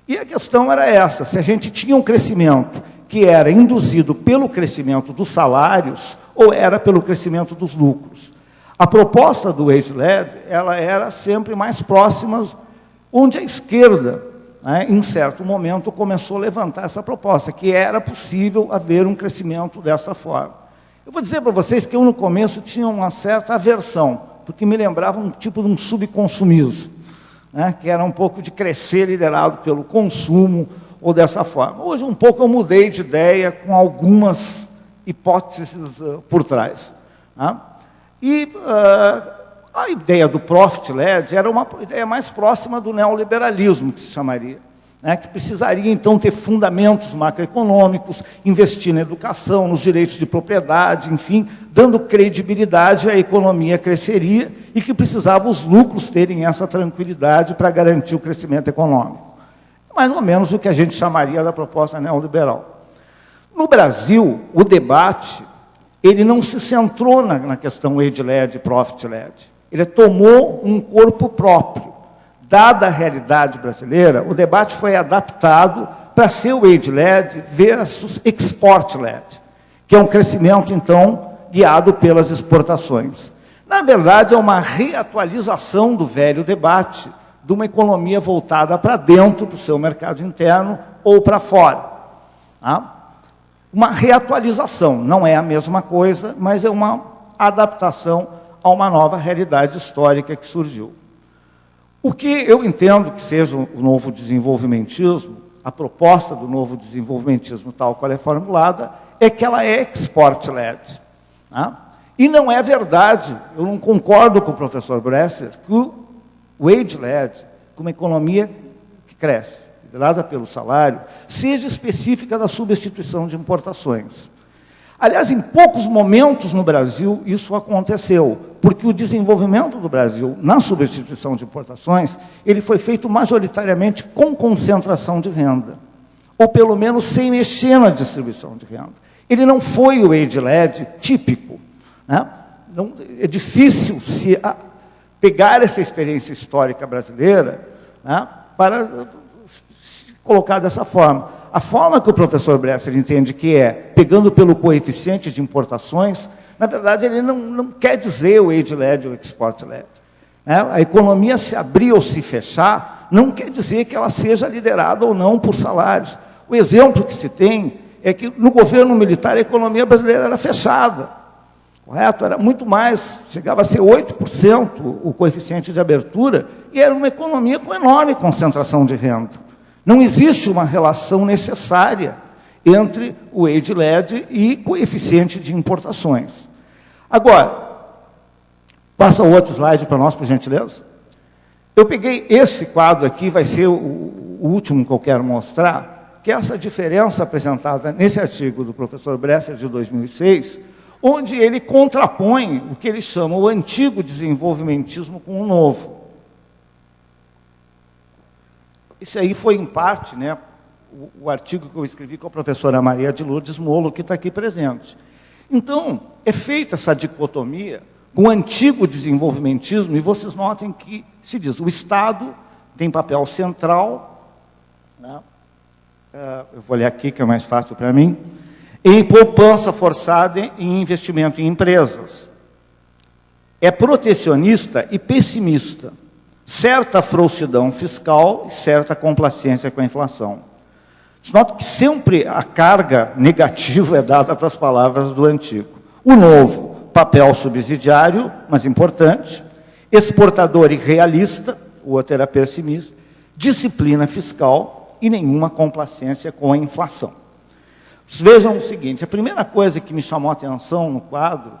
E a questão era essa, se a gente tinha um crescimento que era induzido pelo crescimento dos salários ou era pelo crescimento dos lucros. A proposta do age-led, ela era sempre mais próxima, onde a esquerda, né, em certo momento, começou a levantar essa proposta, que era possível haver um crescimento dessa forma. Eu vou dizer para vocês que eu, no começo, tinha uma certa aversão, porque me lembrava um tipo de um subconsumismo, né, que era um pouco de crescer liderado pelo consumo, ou dessa forma. Hoje, um pouco, eu mudei de ideia com algumas hipóteses por trás. Né? E a ideia do profit-led era uma ideia mais próxima do neoliberalismo, que se chamaria, né? Que precisaria, então, ter fundamentos macroeconômicos, investir na educação, nos direitos de propriedade, enfim, dando credibilidade à economia cresceria e que precisava os lucros terem essa tranquilidade para garantir o crescimento econômico. Mais ou menos o que a gente chamaria da proposta neoliberal. No Brasil, o debate ele não se centrou na questão age-led e profit-led. Ele tomou um corpo próprio. Dada a realidade brasileira, o debate foi adaptado para ser o age-led versus export-led, que é um crescimento, então, guiado pelas exportações. Na verdade, é uma reatualização do velho debate, de uma economia voltada para dentro do seu mercado interno ou para fora. Tá? Uma reatualização, não é a mesma coisa, mas é uma adaptação a uma nova realidade histórica que surgiu. O que eu entendo que seja o novo desenvolvimentismo, a proposta do novo desenvolvimentismo tal qual é formulada, é que ela é export-led. Tá? E não é verdade, eu não concordo com o professor Bresser, que o age-led, com uma economia que cresce, liderada pelo salário, seja específica da substituição de importações. Aliás, em poucos momentos no Brasil isso aconteceu, porque o desenvolvimento do Brasil na substituição de importações, ele foi feito majoritariamente com concentração de renda, ou pelo menos sem mexer na distribuição de renda. Ele não foi o age-led típico. Né? Não, é difícil se pegar essa experiência histórica brasileira, né, para se colocar dessa forma. A forma que o professor Bresser entende que é, pegando pelo coeficiente de importações, na verdade, ele não quer dizer o age-led ou o export-led. Né? A economia se abrir ou se fechar, não quer dizer que ela seja liderada ou não por salários. O exemplo que se tem é que, no governo militar, a economia brasileira era fechada. Correto? Era muito mais, chegava a ser 8% o coeficiente de abertura, e era uma economia com enorme concentração de renda. Não existe uma relação necessária entre o age-led e coeficiente de importações. Agora, passa o outro slide para nós, por gentileza. Eu peguei esse quadro aqui, vai ser o último que eu quero mostrar, que é essa diferença apresentada nesse artigo do professor Bresser, de 2006, onde ele contrapõe o que ele chama o antigo desenvolvimentismo com o novo. Esse aí foi, em parte, né, o artigo que eu escrevi com a professora Maria de Lourdes Molo, que está aqui presente. Então, é feita essa dicotomia com o antigo desenvolvimentismo, e vocês notem que se diz, o Estado tem papel central, né? Eu vou ler aqui que é mais fácil para mim, em poupança forçada e em investimento em empresas. É protecionista e pessimista, certa frouxidão fiscal e certa complacência com a inflação. Note que sempre a carga negativa é dada para as palavras do antigo. O novo, papel subsidiário, mas importante, exportador e realista, o outro era pessimista, disciplina fiscal e nenhuma complacência com a inflação. Vejam o seguinte, a primeira coisa que me chamou a atenção no quadro,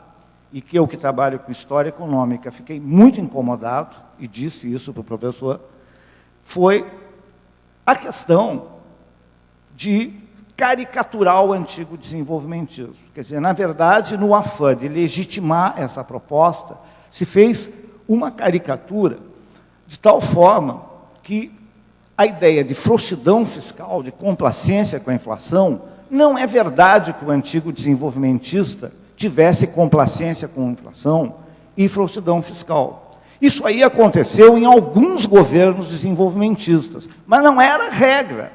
e que eu que trabalho com história econômica fiquei muito incomodado, e disse isso para o professor, foi a questão de caricaturar o antigo desenvolvimentismo. Quer dizer, na verdade, no afã de legitimar essa proposta, se fez uma caricatura de tal forma que a ideia de frouxidão fiscal, de complacência com a inflação, não é verdade que o antigo desenvolvimentista tivesse complacência com a inflação e frouxidão fiscal. Isso aí aconteceu em alguns governos desenvolvimentistas, mas não era regra.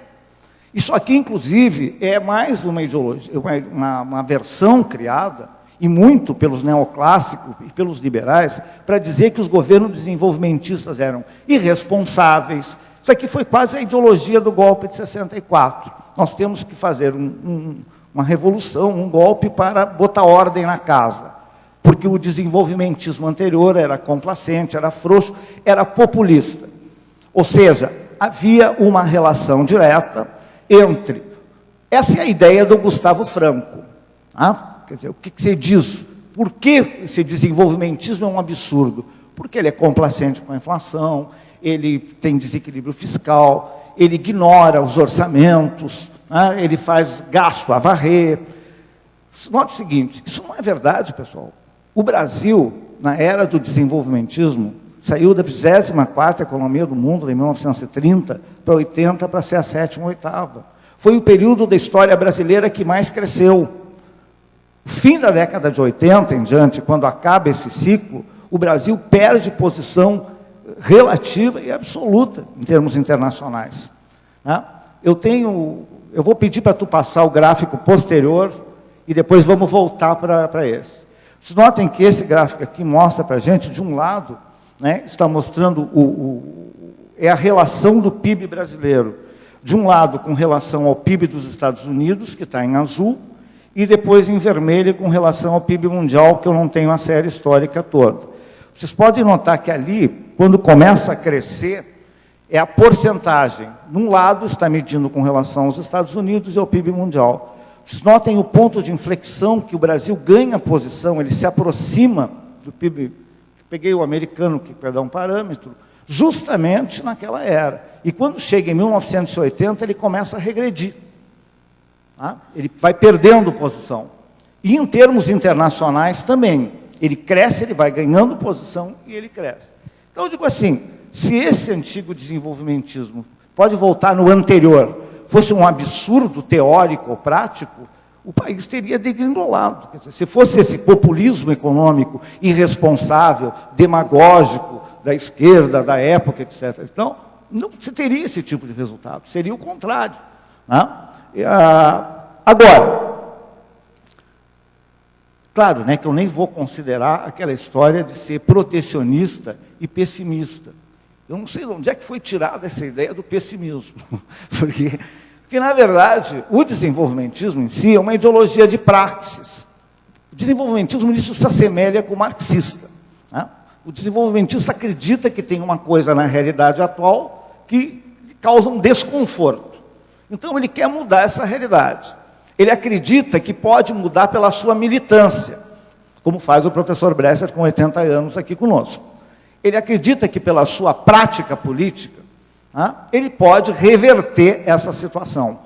Isso aqui, inclusive, é mais uma ideologia, uma versão criada, e muito pelos neoclássicos e pelos liberais, para dizer que os governos desenvolvimentistas eram irresponsáveis. Isso aqui foi quase a ideologia do golpe de 64. Nós temos que fazer uma revolução, um golpe para botar ordem na casa, porque o desenvolvimentismo anterior era complacente, era frouxo, era populista. Ou seja, havia uma relação direta entre... Essa é a ideia do Gustavo Franco. Quer dizer, o que você diz? Por que esse desenvolvimentismo é um absurdo? Porque ele é complacente com a inflação, ele tem desequilíbrio fiscal, ele ignora os orçamentos, ele faz gasto a varrer. Note o seguinte, isso não é verdade, pessoal. O Brasil, na era do desenvolvimentismo, saiu da 24ª economia do mundo, em 1930, para 80, para ser a 7ª ou 8ª. Foi o período da história brasileira que mais cresceu. Fim da década de 80 em diante, quando acaba esse ciclo, o Brasil perde posição relativa e absoluta em termos internacionais. Eu vou pedir para tu passar o gráfico posterior e depois vamos voltar para esse. Vocês notem que esse gráfico aqui mostra para a gente, de um lado, está mostrando a relação do PIB brasileiro. De um lado, com relação ao PIB dos Estados Unidos, que está em azul, e depois em vermelho, com relação ao PIB mundial, que eu não tenho a série histórica toda. Vocês podem notar que ali, quando começa a crescer, é a porcentagem. Num lado está medindo com relação aos Estados Unidos e ao PIB mundial. Vocês notem o ponto de inflexão que o Brasil ganha posição, ele se aproxima do PIB. Peguei o americano, que para dar um parâmetro, justamente naquela era. E quando chega em 1980, ele começa a regredir. Ele vai perdendo posição. E em termos internacionais também. Ele cresce, ele vai ganhando posição e ele cresce. Então eu digo assim, se esse antigo desenvolvimentismo pode voltar no anterior, fosse um absurdo teórico ou prático, o país teria degringolado. Quer dizer, se fosse esse populismo econômico irresponsável, demagógico, da esquerda, da época, etc. Então, não se teria esse tipo de resultado, seria o contrário. Agora, claro, que eu nem vou considerar aquela história de ser protecionista e pessimista. Eu não sei de onde é que foi tirada essa ideia do pessimismo. Porque, na verdade, o desenvolvimentismo em si é uma ideologia de praxis. O desenvolvimentismo, nisso, se assemelha com o marxista. O desenvolvimentista acredita que tem uma coisa na realidade atual que causa um desconforto. Então, ele quer mudar essa realidade. Ele acredita que pode mudar pela sua militância, como faz o professor Bresser com 80 anos aqui conosco. Ele acredita que pela sua prática política, ele pode reverter essa situação.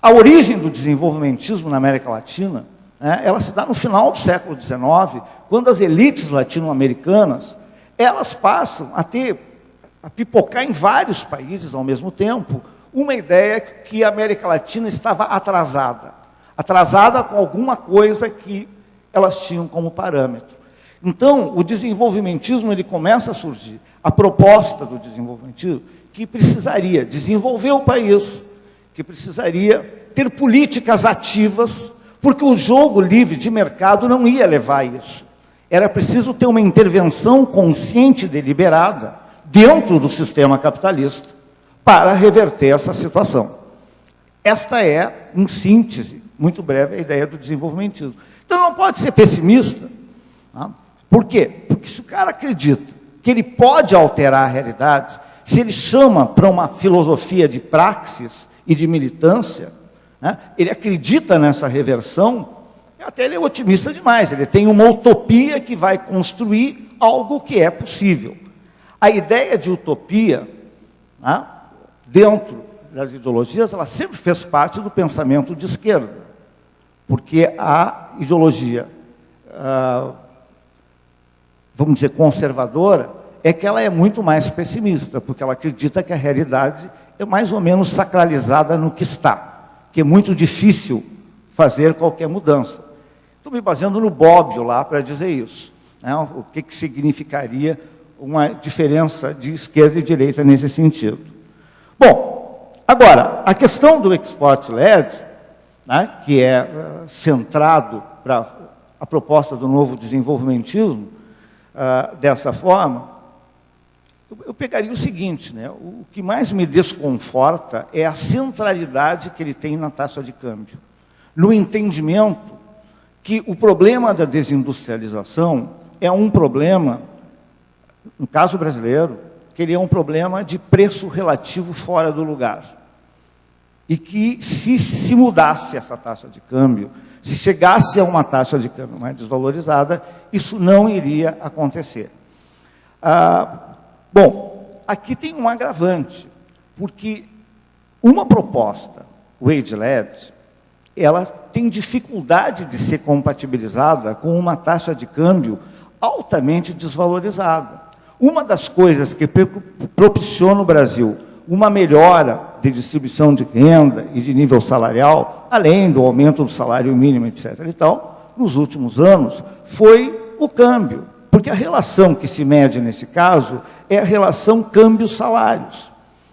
A origem do desenvolvimentismo na América Latina, ela se dá no final do século XIX, quando as elites latino-americanas, elas passam a pipocar em vários países ao mesmo tempo, uma ideia que a América Latina estava atrasada com alguma coisa que elas tinham como parâmetro. Então, o desenvolvimentismo ele começa a surgir. A proposta do desenvolvimentismo que precisaria desenvolver o país, que precisaria ter políticas ativas, porque o jogo livre de mercado não ia levar a isso. Era preciso ter uma intervenção consciente e deliberada dentro do sistema capitalista para reverter essa situação. Esta é, em síntese, muito breve, a ideia do desenvolvimentismo. Então, não pode ser pessimista. Tá? Por quê? Porque se o cara acredita que ele pode alterar a realidade, se ele chama para uma filosofia de praxis e de militância, né, ele acredita nessa reversão, até ele é otimista demais, ele tem uma utopia que vai construir algo que é possível. A ideia de utopia, né, dentro das ideologias, ela sempre fez parte do pensamento de esquerda, porque a ideologia, vamos dizer, conservadora, é que ela é muito mais pessimista, porque ela acredita que a realidade é mais ou menos sacralizada no que está, que é muito difícil fazer qualquer mudança. Estou me baseando no Bobbio lá para dizer isso, né? O que significaria uma diferença de esquerda e direita nesse sentido. Bom, agora, a questão do export-led, né, que é centrado para a proposta do novo desenvolvimentismo, dessa forma, eu pegaria o seguinte, né, o que mais me desconforta é a centralidade que ele tem na taxa de câmbio, no entendimento que o problema da desindustrialização é um problema, no caso brasileiro, que ele é um problema de preço relativo fora do lugar. E que se mudasse essa taxa de câmbio, se chegasse a uma taxa de câmbio mais desvalorizada, isso não iria acontecer. Bom, aqui tem um agravante, porque uma proposta, wage-led, ela tem dificuldade de ser compatibilizada com uma taxa de câmbio altamente desvalorizada. Uma das coisas que propiciou no Brasil uma melhora de distribuição de renda e de nível salarial, além do aumento do salário mínimo, etc. e tal, nos últimos anos, foi o câmbio. Porque a relação que se mede nesse caso é a relação câmbio-salários.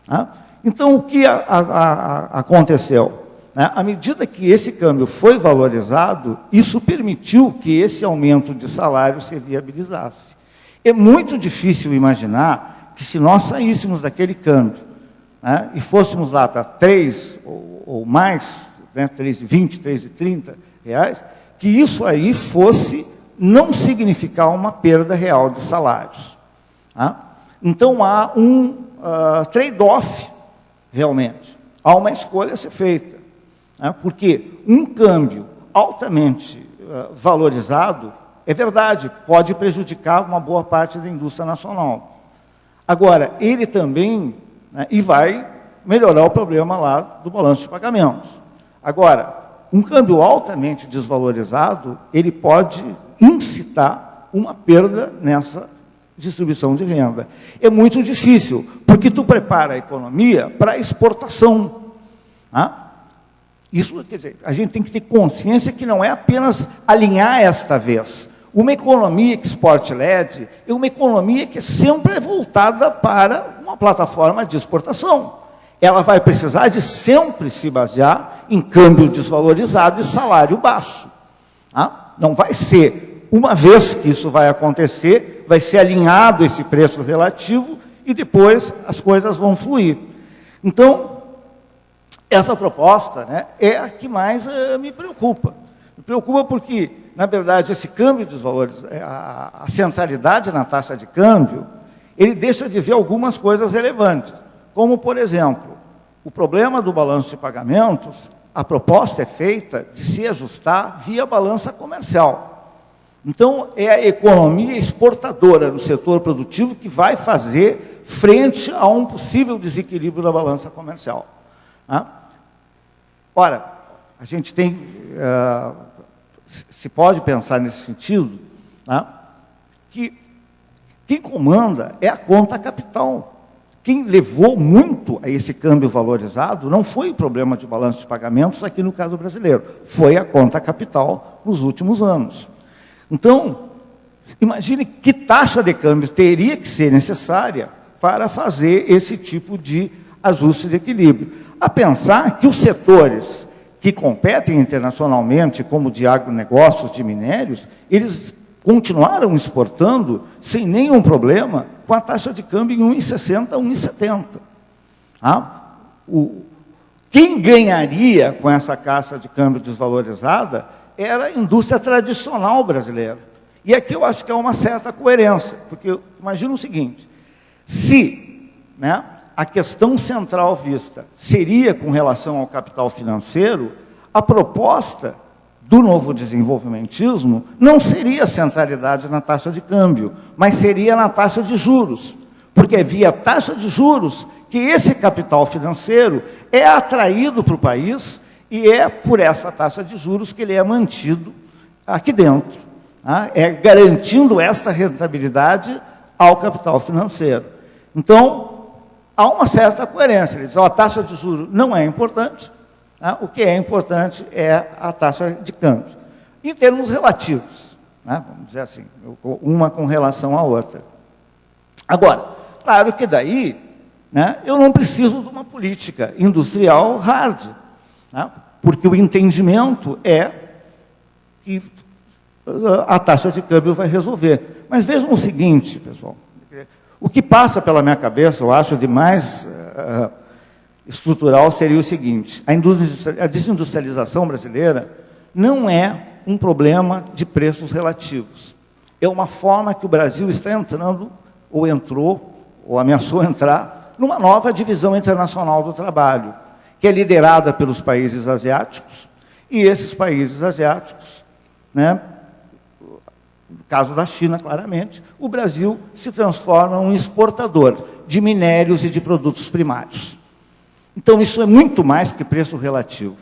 Tá? Então, o que aconteceu? À medida que esse câmbio foi valorizado, isso permitiu que esse aumento de salário se viabilizasse. É muito difícil imaginar que se nós saíssemos daquele câmbio, né, e fôssemos lá para 3 ou mais, né, 3,20, 3,30 reais, que isso aí fosse não significar uma perda real de salários. Tá? Então, há um trade-off, realmente. Há uma escolha a ser feita. Né? Porque um câmbio altamente valorizado, é verdade, pode prejudicar uma boa parte da indústria nacional. Agora, ele também, né, e vai melhorar o problema lá do balanço de pagamentos. Agora, um câmbio altamente desvalorizado, ele pode incitar uma perda nessa distribuição de renda. É muito difícil, porque tu prepara a economia para a exportação. Tá? Isso, quer dizer, a gente tem que ter consciência que não é apenas alinhar esta vez. Uma economia export-led é uma economia que sempre é voltada para uma plataforma de exportação. Ela vai precisar de sempre se basear em câmbio desvalorizado e salário baixo. Tá? Não vai ser, uma vez que isso vai acontecer, vai ser alinhado esse preço relativo e depois as coisas vão fluir. Então, essa proposta, né, é a que mais me preocupa. Me preocupa porque, na verdade, esse câmbio desvalorizado, a centralidade na taxa de câmbio, ele deixa de ver algumas coisas relevantes. Como, por exemplo, o problema do balanço de pagamentos, a proposta é feita de se ajustar via balança comercial. Então, é a economia exportadora do setor produtivo que vai fazer frente a um possível desequilíbrio da balança comercial. Tá? Ora, a gente tem, se pode pensar nesse sentido, tá? Que quem comanda é a conta capital. quem levou muito a esse câmbio valorizado não foi o problema de balanço de pagamentos aqui no caso brasileiro, foi a conta capital nos últimos anos. Então, imagine que taxa de câmbio teria que ser necessária para fazer esse tipo de ajuste de equilíbrio. A pensar que os setores que competem internacionalmente, como de agronegócios, de minérios, eles continuaram exportando sem nenhum problema, com a taxa de câmbio em 1,60, 1,70. Quem ganharia com essa taxa de câmbio desvalorizada era a indústria tradicional brasileira. E aqui eu acho que há uma certa coerência, porque imagina o seguinte, se a questão central vista seria com relação ao capital financeiro, a proposta do novo desenvolvimentismo não seria a centralidade na taxa de câmbio, mas seria na taxa de juros, porque é via taxa de juros que esse capital financeiro é atraído para o país e é por essa taxa de juros que ele é mantido aqui dentro, garantindo esta rentabilidade ao capital financeiro. Então, há uma certa coerência. Ele diz, a taxa de juros não é importante, o que é importante é a taxa de câmbio. Em termos relativos, vamos dizer assim, uma com relação à outra. Agora, claro que daí, eu não preciso de uma política industrial hard, porque o entendimento é que a taxa de câmbio vai resolver. Mas vejam o seguinte, pessoal, o que passa pela minha cabeça, eu acho, de mais estrutural seria o seguinte, a desindustrialização brasileira não é um problema de preços relativos. É uma forma que o Brasil está entrando, ou entrou, ou ameaçou entrar, numa nova divisão internacional do trabalho, que é liderada pelos países asiáticos, e esses países asiáticos, no caso da China, claramente, o Brasil se transforma em um exportador de minérios e de produtos primários. Então, isso é muito mais que preço relativo.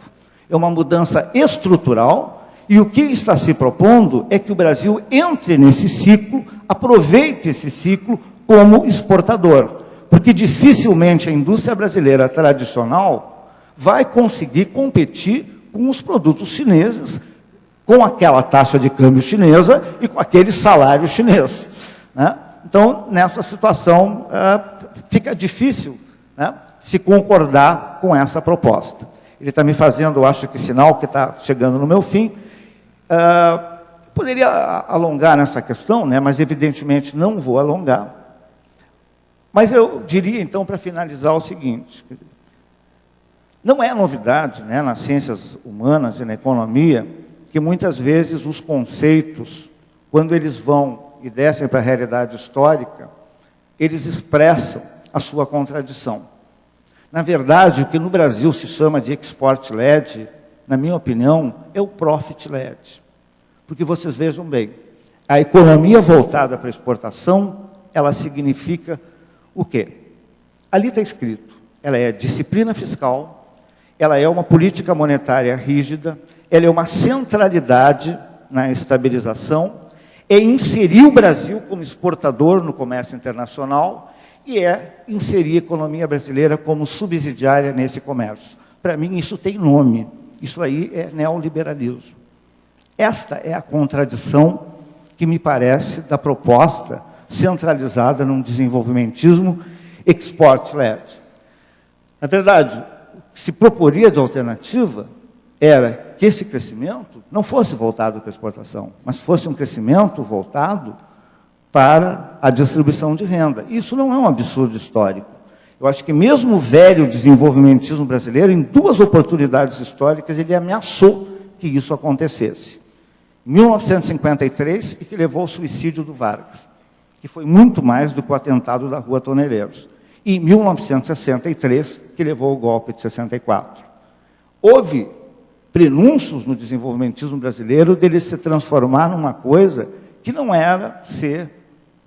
É uma mudança estrutural, e o que está se propondo é que o Brasil entre nesse ciclo, aproveite esse ciclo como exportador, porque dificilmente a indústria brasileira tradicional vai conseguir competir com os produtos chineses, com aquela taxa de câmbio chinesa e com aquele salário chinês. Então, nessa situação, fica difícil se concordar com essa proposta. Ele está me fazendo, eu acho que sinal que está chegando no meu fim. Poderia alongar nessa questão, mas evidentemente não vou alongar. Mas eu diria, então, para finalizar, o seguinte. Não é novidade, nas ciências humanas e na economia, que muitas vezes os conceitos, quando eles vão e descem para a realidade histórica, eles expressam a sua contradição. Na verdade, o que no Brasil se chama de export-led, na minha opinião, é o profit-led. Porque vocês vejam bem, a economia voltada para a exportação, ela significa o quê? Ali está escrito, ela é disciplina fiscal, ela é uma política monetária rígida, ela é uma centralidade na estabilização, é inserir o Brasil como exportador no comércio internacional e é inserir a economia brasileira como subsidiária nesse comércio. Para mim, isso tem nome. Isso aí é neoliberalismo. Esta é a contradição que me parece da proposta centralizada num desenvolvimentismo export-led. Na verdade, o que se proporia de alternativa era que esse crescimento não fosse voltado para a exportação, mas fosse um crescimento voltado para a distribuição de renda. Isso não é um absurdo histórico. Eu acho que mesmo o velho desenvolvimentismo brasileiro, em duas oportunidades históricas, ele ameaçou que isso acontecesse. Em 1953, e que levou ao suicídio do Vargas, que foi muito mais do que o atentado da Rua Toneleiros. E em 1963, que levou ao golpe de 64. Houve prenúncios no desenvolvimentismo brasileiro dele se transformar numa coisa que não era ser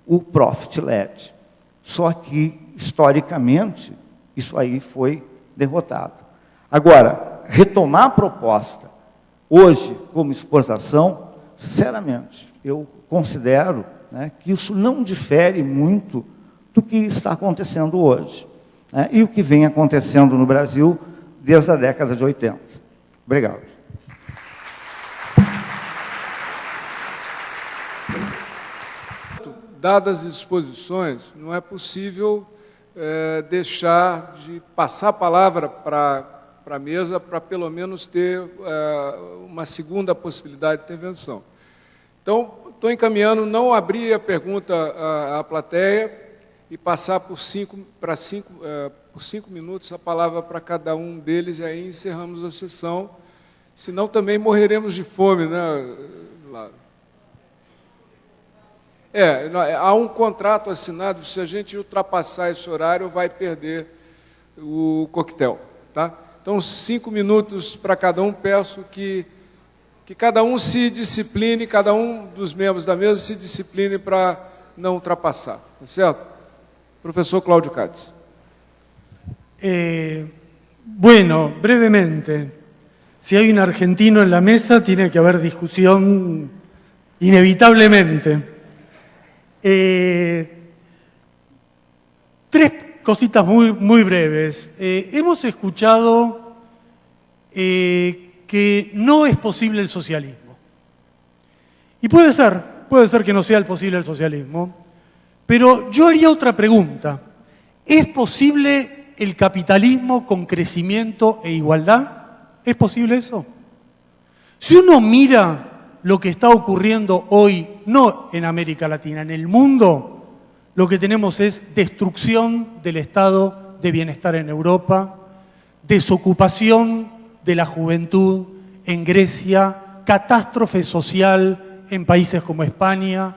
o profit-led. Só que, historicamente, isso aí foi derrotado. Agora, retomar a proposta, hoje, como exportação, sinceramente, eu considero que isso não difere muito do que está acontecendo hoje. né, e o que vem acontecendo no Brasil desde a década de 80. Obrigado. Dadas as exposições, não é possível deixar de passar a palavra para a mesa para pelo menos ter uma segunda possibilidade de intervenção. Então, estou encaminhando não abrir a pergunta à plateia e passar por 5 minutos a palavra para cada um deles, e aí encerramos a sessão, senão também morreremos de fome, né? Há um contrato assinado, se a gente ultrapassar esse horário, vai perder o coquetel. Tá? Então, 5 minutos para cada um, peço que cada um se discipline, cada um dos membros da mesa se discipline para não ultrapassar. Tá certo? Professor Cláudio Cádiz. Bueno, brevemente, si hay un argentino en la mesa, tiene que haber discusión inevitablemente. 3 cositas muy breves. Hemos escuchado que no es posible el socialismo. Y puede ser que no sea posible el socialismo, pero yo haría otra pregunta. ¿Es posible el capitalismo con crecimiento e igualdad? ¿Es posible eso? Si uno mira lo que está ocurriendo hoy, no en América Latina, en el mundo, lo que tenemos es destrucción del estado de bienestar en Europa, desocupación de la juventud en Grecia, catástrofe social en países como España,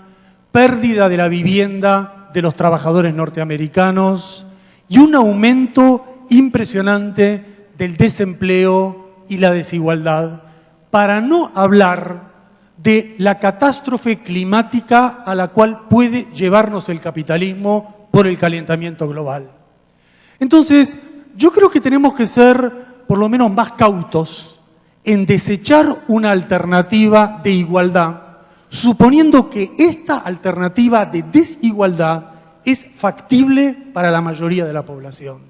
pérdida de la vivienda de los trabajadores norteamericanos y un aumento impresionante del desempleo y la desigualdad, para no hablar de la catástrofe climática a la cual puede llevarnos el capitalismo por el calentamiento global. Entonces, yo creo que tenemos que ser por lo menos más cautos en desechar una alternativa de igualdad, suponiendo que esta alternativa de desigualdad es factible para la mayoría de la población.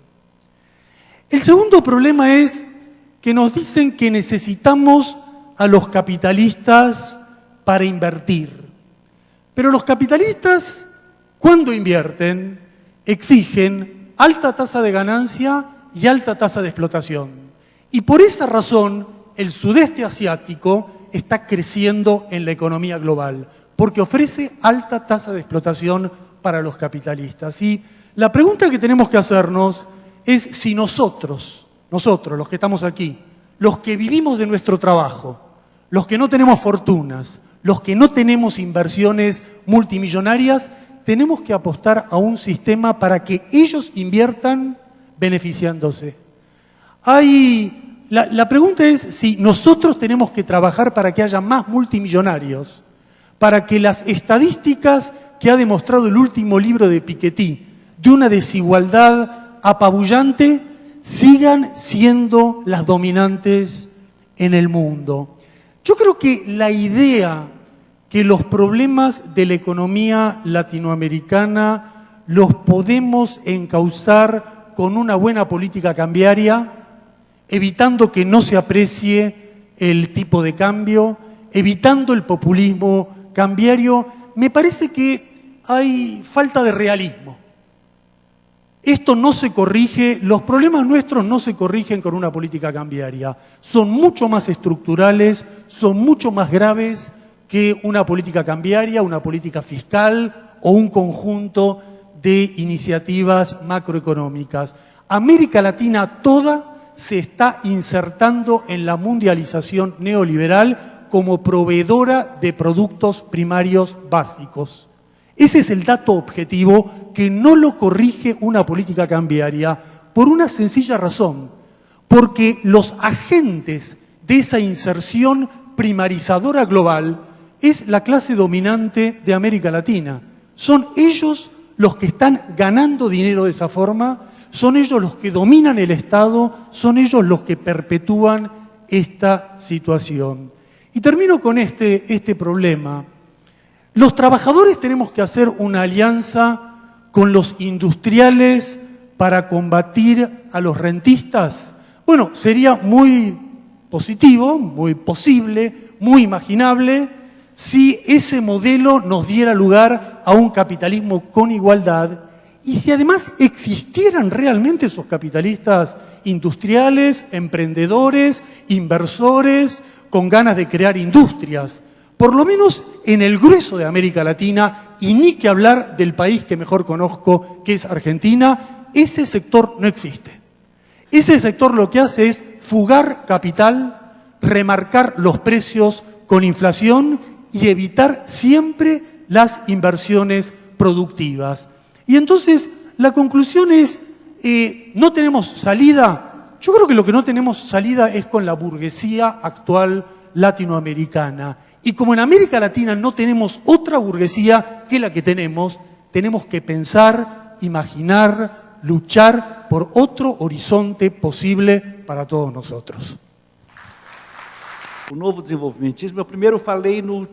El segundo problema es que nos dicen que necesitamos a los capitalistas para invertir. Pero los capitalistas, cuando invierten, exigen alta tasa de ganancia y alta tasa de explotación. Y por esa razón, el sudeste asiático está creciendo en la economía global, porque ofrece alta tasa de explotación para los capitalistas. Y la pregunta que tenemos que hacernos es si nosotros, los que estamos aquí, los que vivimos de nuestro trabajo, los que no tenemos fortunas, los que no tenemos inversiones multimillonarias, tenemos que apostar a un sistema para que ellos inviertan beneficiándose. La pregunta es si nosotros tenemos que trabajar para que haya más multimillonarios, para que las estadísticas que ha demostrado el último libro de Piketty de una desigualdad apabullante sigan siendo las dominantes en el mundo. Yo creo que la idea que los problemas de la economía latinoamericana los podemos encauzar con una buena política cambiaria, evitando que no se aprecie el tipo de cambio, evitando el populismo cambiario, me parece que hay falta de realismo. Esto no se corrige, los problemas nuestros no se corrigen con una política cambiaria. Son mucho más estructurales, son mucho más graves que una política cambiaria, una política fiscal o un conjunto de iniciativas macroeconómicas. América Latina toda se está insertando en la mundialización neoliberal como proveedora de productos primarios básicos. Ese es el dato objetivo que no lo corrige una política cambiaria por una sencilla razón, porque los agentes de esa inserción primarizadora global es la clase dominante de América Latina. Son ellos los que están ganando dinero de esa forma, son ellos los que dominan el Estado, son ellos los que perpetúan esta situación. Y termino con este problema. Los trabajadores tenemos que hacer una alianza con los industriales para combatir a los rentistas? Bueno, sería muy positivo, muy posible, muy imaginable, si ese modelo nos diera lugar a un capitalismo con igualdad y si además existieran realmente esos capitalistas industriales, emprendedores, inversores, con ganas de crear industrias. Por lo menos en el grueso de América Latina, y ni que hablar del país que mejor conozco, que es Argentina, ese sector no existe. Ese sector lo que hace es fugar capital, remarcar los precios con inflación y evitar siempre las inversiones productivas. Y entonces la conclusión es, no tenemos salida. Yo creo que lo que no tenemos salida es con la burguesía actual latinoamericana. Y como en América Latina no tenemos otra burguesía que la que tenemos que pensar, imaginar, luchar por otro horizonte posible para todos nosotros. O novo desenvolvimentismo, eu primeiro falei no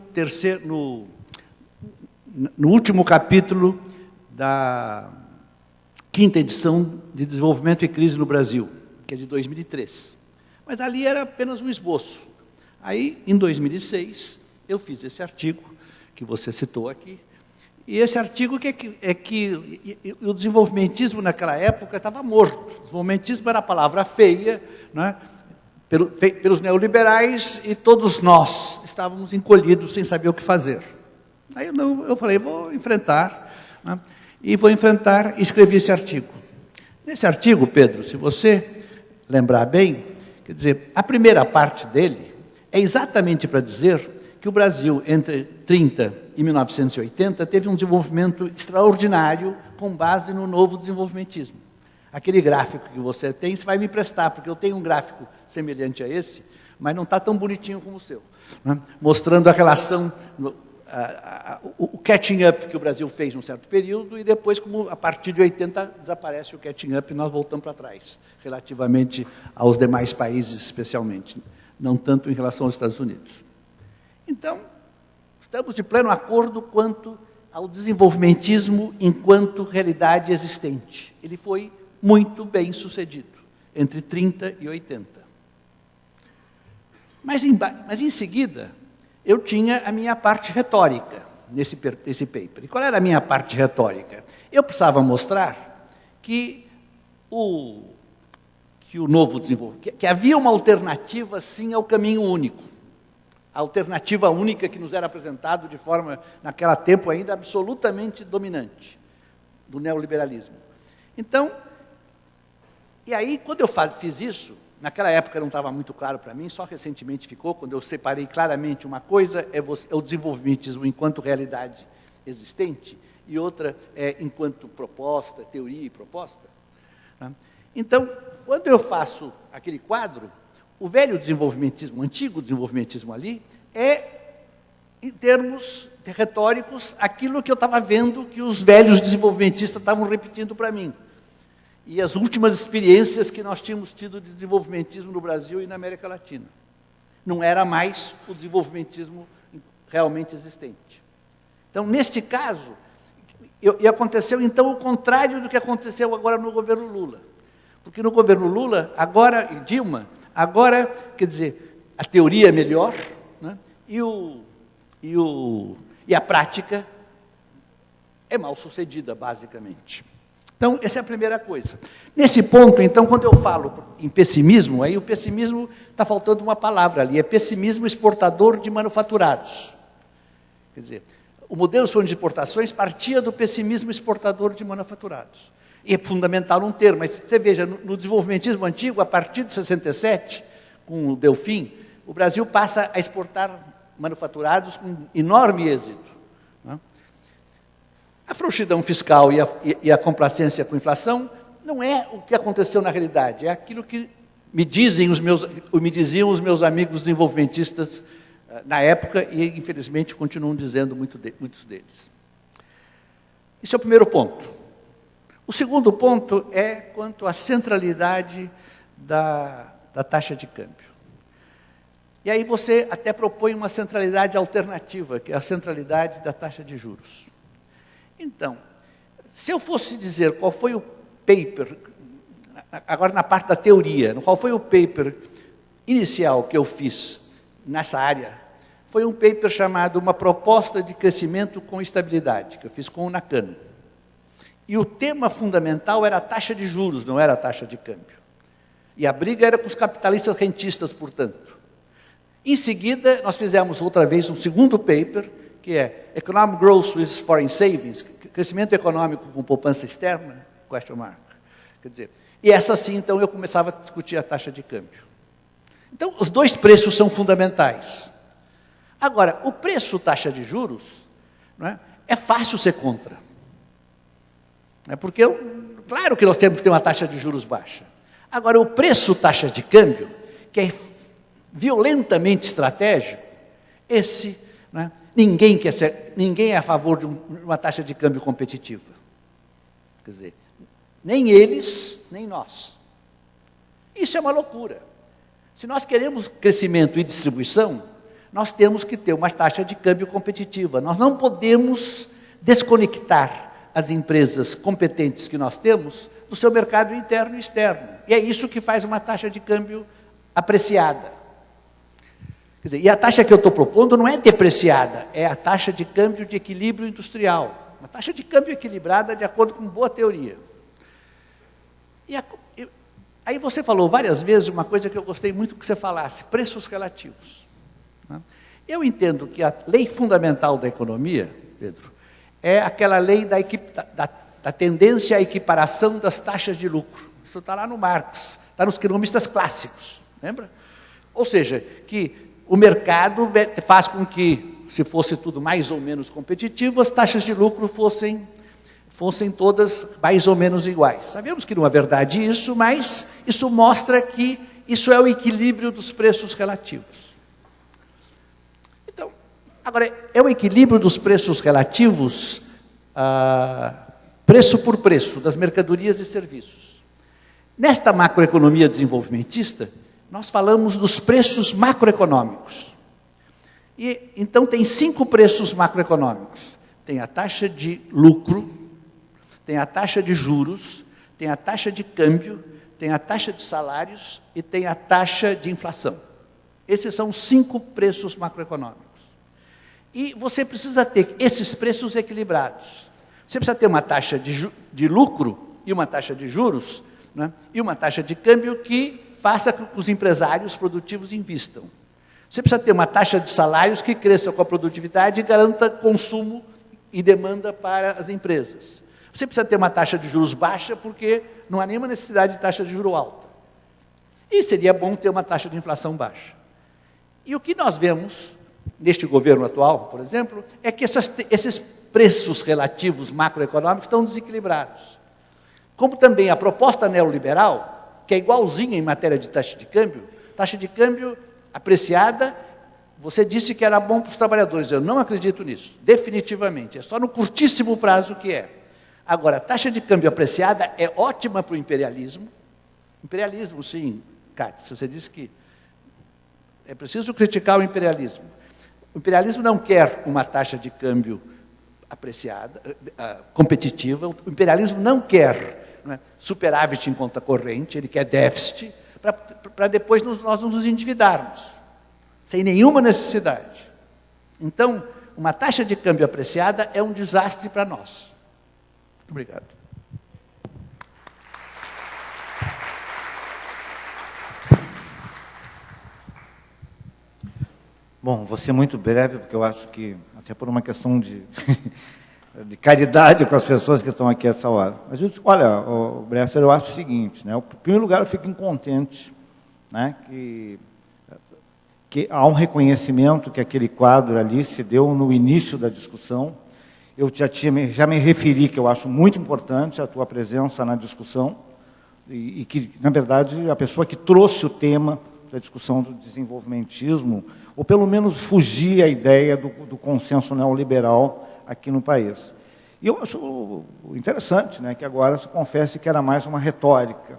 último capítulo da 5ª edição de Desenvolvimento e Crise no Brasil, que é de 2003. Mas ali era apenas um esboço. Aí, em 2006, eu fiz esse artigo, que você citou aqui, e esse artigo é que o desenvolvimentismo naquela época estava morto. O desenvolvimentismo era a palavra feia, né, pelos neoliberais, e todos nós estávamos encolhidos sem saber o que fazer. Aí eu falei, vou enfrentar, né, e escrevi esse artigo. Nesse artigo, Pedro, se você lembrar bem, quer dizer, a primeira parte dele é exatamente para dizer que o Brasil, entre 30 e 1980, teve um desenvolvimento extraordinário com base no novo desenvolvimentismo. Aquele gráfico que você tem, você vai me emprestar, porque eu tenho um gráfico semelhante a esse, mas não está tão bonitinho como o seu, né? Mostrando a relação, o catching up que o Brasil fez num certo período, e depois, como a partir de 80 desaparece o catching up e nós voltamos para trás, relativamente aos demais países, especialmente, não tanto em relação aos Estados Unidos. Então, estamos de pleno acordo quanto ao desenvolvimentismo enquanto realidade existente. Ele foi muito bem sucedido, entre 30 e 80. Mas em seguida, eu tinha a minha parte retórica nesse paper. E qual era a minha parte retórica? Eu precisava mostrar que o novo desenvolvimento, que havia uma alternativa, sim, ao caminho único. A alternativa única que nos era apresentado de forma, naquele tempo ainda, absolutamente dominante, do neoliberalismo. Então, e aí, quando eu fiz isso, naquela época não estava muito claro para mim, só recentemente ficou, quando eu separei claramente uma coisa é o desenvolvimentismo enquanto realidade existente, e outra é enquanto proposta, teoria e proposta. Né? Então, quando eu faço aquele quadro, o velho desenvolvimentismo, o antigo desenvolvimentismo ali, é, em termos retóricos, aquilo que eu estava vendo que os velhos desenvolvimentistas estavam repetindo para mim. E as últimas experiências que nós tínhamos tido de desenvolvimentismo no Brasil e na América Latina. Não era mais o desenvolvimentismo realmente existente. Então, neste caso, e aconteceu então o contrário do que aconteceu agora no governo Lula. Porque no governo Lula, agora, e Dilma, agora, quer dizer, a teoria é melhor, né? e a prática é mal sucedida, basicamente. Então, essa é a primeira coisa. Nesse ponto, então, quando eu falo em pessimismo, aí o pessimismo está faltando uma palavra ali, é pessimismo exportador de manufaturados. Quer dizer, o modelo de exportações partia do pessimismo exportador de manufaturados. E é fundamental um termo, mas você veja, no desenvolvimentismo antigo, a partir de 67, com o Delfim, o Brasil passa a exportar manufaturados com enorme êxito. Né? A frouxidão fiscal e a complacência com a inflação não é o que aconteceu na realidade, é aquilo que me diziam os meus amigos desenvolvimentistas na época e, infelizmente, continuam dizendo muitos deles. Esse é o primeiro ponto. O segundo ponto é quanto à centralidade da taxa de câmbio. E aí você até propõe uma centralidade alternativa, que é a centralidade da taxa de juros. Então, se eu fosse dizer qual foi o paper, agora na parte da teoria, qual foi o paper inicial que eu fiz nessa área? Foi um paper chamado Uma Proposta de Crescimento com Estabilidade, que eu fiz com o Nakano. E o tema fundamental era a taxa de juros, não era a taxa de câmbio. E a briga era com os capitalistas rentistas, portanto. Em seguida, nós fizemos outra vez um segundo paper, que é Economic Growth with Foreign Savings, crescimento econômico com poupança externa, question mark. Quer dizer, e essa sim, então, eu começava a discutir a taxa de câmbio. Então, os dois preços são fundamentais. Agora, o preço taxa de juros, não é fácil ser contra. Porque, claro que nós temos que ter uma taxa de juros baixa. Agora, o preço taxa de câmbio, que é violentamente estratégico, esse, ninguém é a favor de uma taxa de câmbio competitiva. Quer dizer, nem eles, nem nós. Isso é uma loucura. Se nós queremos crescimento e distribuição, nós temos que ter uma taxa de câmbio competitiva. Nós não podemos desconectar as empresas competentes que nós temos do seu mercado interno e externo. E é isso que faz uma taxa de câmbio apreciada. Quer dizer, e a taxa que eu estou propondo não é depreciada, é a taxa de câmbio de equilíbrio industrial. Uma taxa de câmbio equilibrada de acordo com boa teoria. Aí você falou várias vezes uma coisa que eu gostei muito que você falasse, preços relativos. Eu entendo que a lei fundamental da economia, Pedro, é aquela lei da tendência à equiparação das taxas de lucro. Isso está lá no Marx, está nos economistas clássicos, lembra? Ou seja, que o mercado faz com que, se fosse tudo mais ou menos competitivo, as taxas de lucro fossem todas mais ou menos iguais. Sabemos que não é verdade isso, mas isso mostra que isso é o equilíbrio dos preços relativos. Então, agora, é o equilíbrio dos preços relativos, preço por preço, das mercadorias e serviços. Nesta macroeconomia desenvolvimentista, nós falamos dos preços macroeconômicos. E, então, tem 5 preços macroeconômicos. Tem a taxa de lucro, tem a taxa de juros, tem a taxa de câmbio, tem a taxa de salários e tem a taxa de inflação. Esses são 5 preços macroeconômicos. E você precisa ter esses preços equilibrados. Você precisa ter uma taxa de lucro e uma taxa de juros, e uma taxa de câmbio que faça com que os empresários produtivos invistam. Você precisa ter uma taxa de salários que cresça com a produtividade e garanta consumo e demanda para as empresas. Você precisa ter uma taxa de juros baixa porque não há nenhuma necessidade de taxa de juros alta. E seria bom ter uma taxa de inflação baixa. E o que nós vemos neste governo atual, por exemplo, é que esses preços relativos macroeconômicos estão desequilibrados. Como também a proposta neoliberal, que é igualzinha em matéria de taxa de câmbio apreciada, você disse que era bom para os trabalhadores. Eu não acredito nisso, definitivamente. É só no curtíssimo prazo que é. Agora, a taxa de câmbio apreciada é ótima para o imperialismo. Imperialismo, sim, Cátia, você disse que é preciso criticar o imperialismo. O imperialismo não quer uma taxa de câmbio apreciada, competitiva. O imperialismo não quer superávit em conta corrente, ele quer déficit, para depois nós nos endividarmos, sem nenhuma necessidade. Então, uma taxa de câmbio apreciada é um desastre para nós. Muito obrigado. Bom, vou ser muito breve, porque eu acho que, até por uma questão de caridade com as pessoas que estão aqui essa hora. Mas, olha, o Bresser, eu acho o seguinte, em primeiro lugar, eu fico incontente, que há um reconhecimento que aquele quadro ali se deu no início da discussão. Eu já me referi que eu acho muito importante a tua presença na discussão e que, na verdade, a pessoa que trouxe o tema da discussão do desenvolvimentismo, ou pelo menos fugir à ideia do consenso neoliberal aqui no país. E eu acho interessante, que agora se confesse que era mais uma retórica.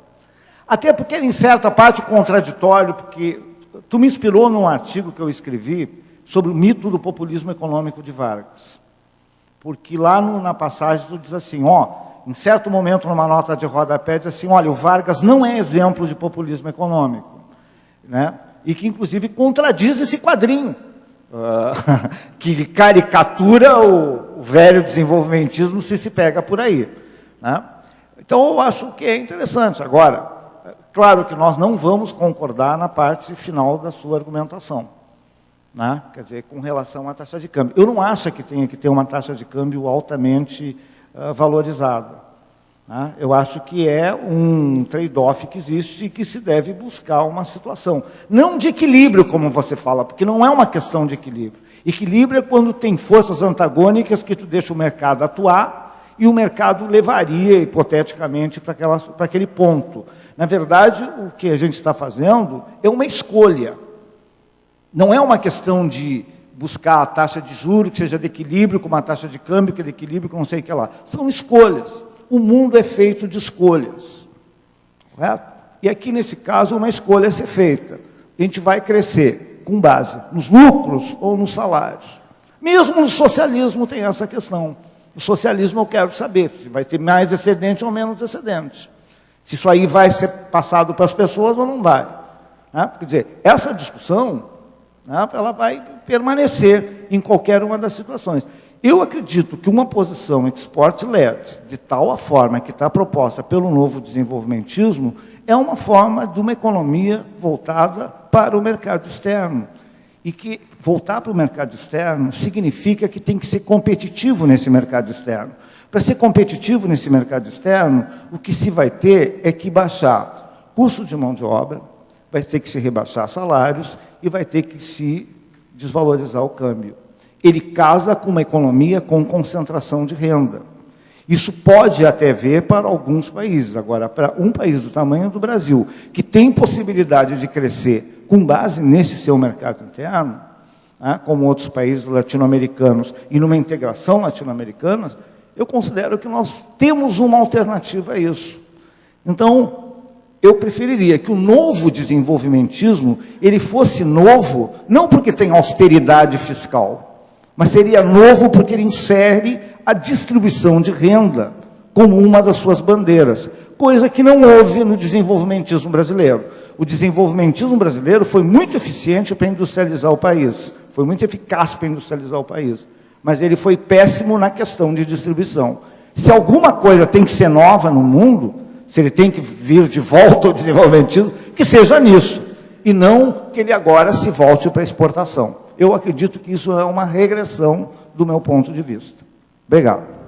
Até porque era, em certa parte, contraditório, porque tu me inspirou num artigo que eu escrevi sobre o mito do populismo econômico de Vargas. Porque lá na passagem tu diz assim, em certo momento, numa nota de rodapé, diz assim, olha, o Vargas não é exemplo de populismo econômico, né? E que, inclusive, contradiz esse quadrinho, que caricatura o velho desenvolvimentismo se pega por aí, né? Então, eu acho que é interessante. Agora, claro que nós não vamos concordar na parte final da sua argumentação, né? Quer dizer, com relação à taxa de câmbio. Eu não acho que tenha que ter uma taxa de câmbio altamente valorizada, né? Eu acho que é um trade-off que existe e que se deve buscar uma situação. Não de equilíbrio, como você fala, porque não é uma questão de equilíbrio. Equilíbrio é quando tem forças antagônicas que tu deixa o mercado atuar e o mercado levaria, hipoteticamente, para aquele ponto. Na verdade, o que a gente está fazendo é uma escolha. Não é uma questão de buscar a taxa de juros que seja de equilíbrio, com uma taxa de câmbio que é de equilíbrio, com não sei o que lá. São escolhas. O mundo é feito de escolhas. Correto? E aqui, nesse caso, uma escolha a ser feita. A gente vai crescer com base nos lucros ou nos salários. Mesmo no socialismo tem essa questão. O socialismo eu quero saber se vai ter mais excedente ou menos excedente. Se isso aí vai ser passado para as pessoas ou não vai, né? Quer dizer, essa discussão, né, ela vai permanecer em qualquer uma das situações. Eu acredito que uma posição export-led, de tal forma que está proposta pelo novo desenvolvimentismo, é uma forma de uma economia voltada para o mercado externo. E que voltar para o mercado externo significa que tem que ser competitivo nesse mercado externo. Para ser competitivo nesse mercado externo, o que se vai ter é que baixar custo de mão de obra, vai ter que se rebaixar salários e vai ter que se desvalorizar o câmbio. Ele casa com uma economia com concentração de renda. Isso pode até ver para alguns países. Agora, para um país do tamanho do Brasil, que tem possibilidade de crescer com base nesse seu mercado interno, né, como outros países latino-americanos, e numa integração latino-americana, eu considero que nós temos uma alternativa a isso. Então, eu preferiria que o novo desenvolvimentismo, ele fosse novo, não porque tem austeridade fiscal, mas seria novo porque ele insere a distribuição de renda como uma das suas bandeiras, coisa que não houve no desenvolvimentismo brasileiro. O desenvolvimentismo brasileiro foi muito eficiente para industrializar o país, foi muito eficaz para industrializar o país, mas ele foi péssimo na questão de distribuição. Se alguma coisa tem que ser nova no mundo, se ele tem que vir de volta ao desenvolvimentismo, que seja nisso, e não que ele agora se volte para a exportação. Eu acredito que isso é uma regressão do meu ponto de vista. Obrigado.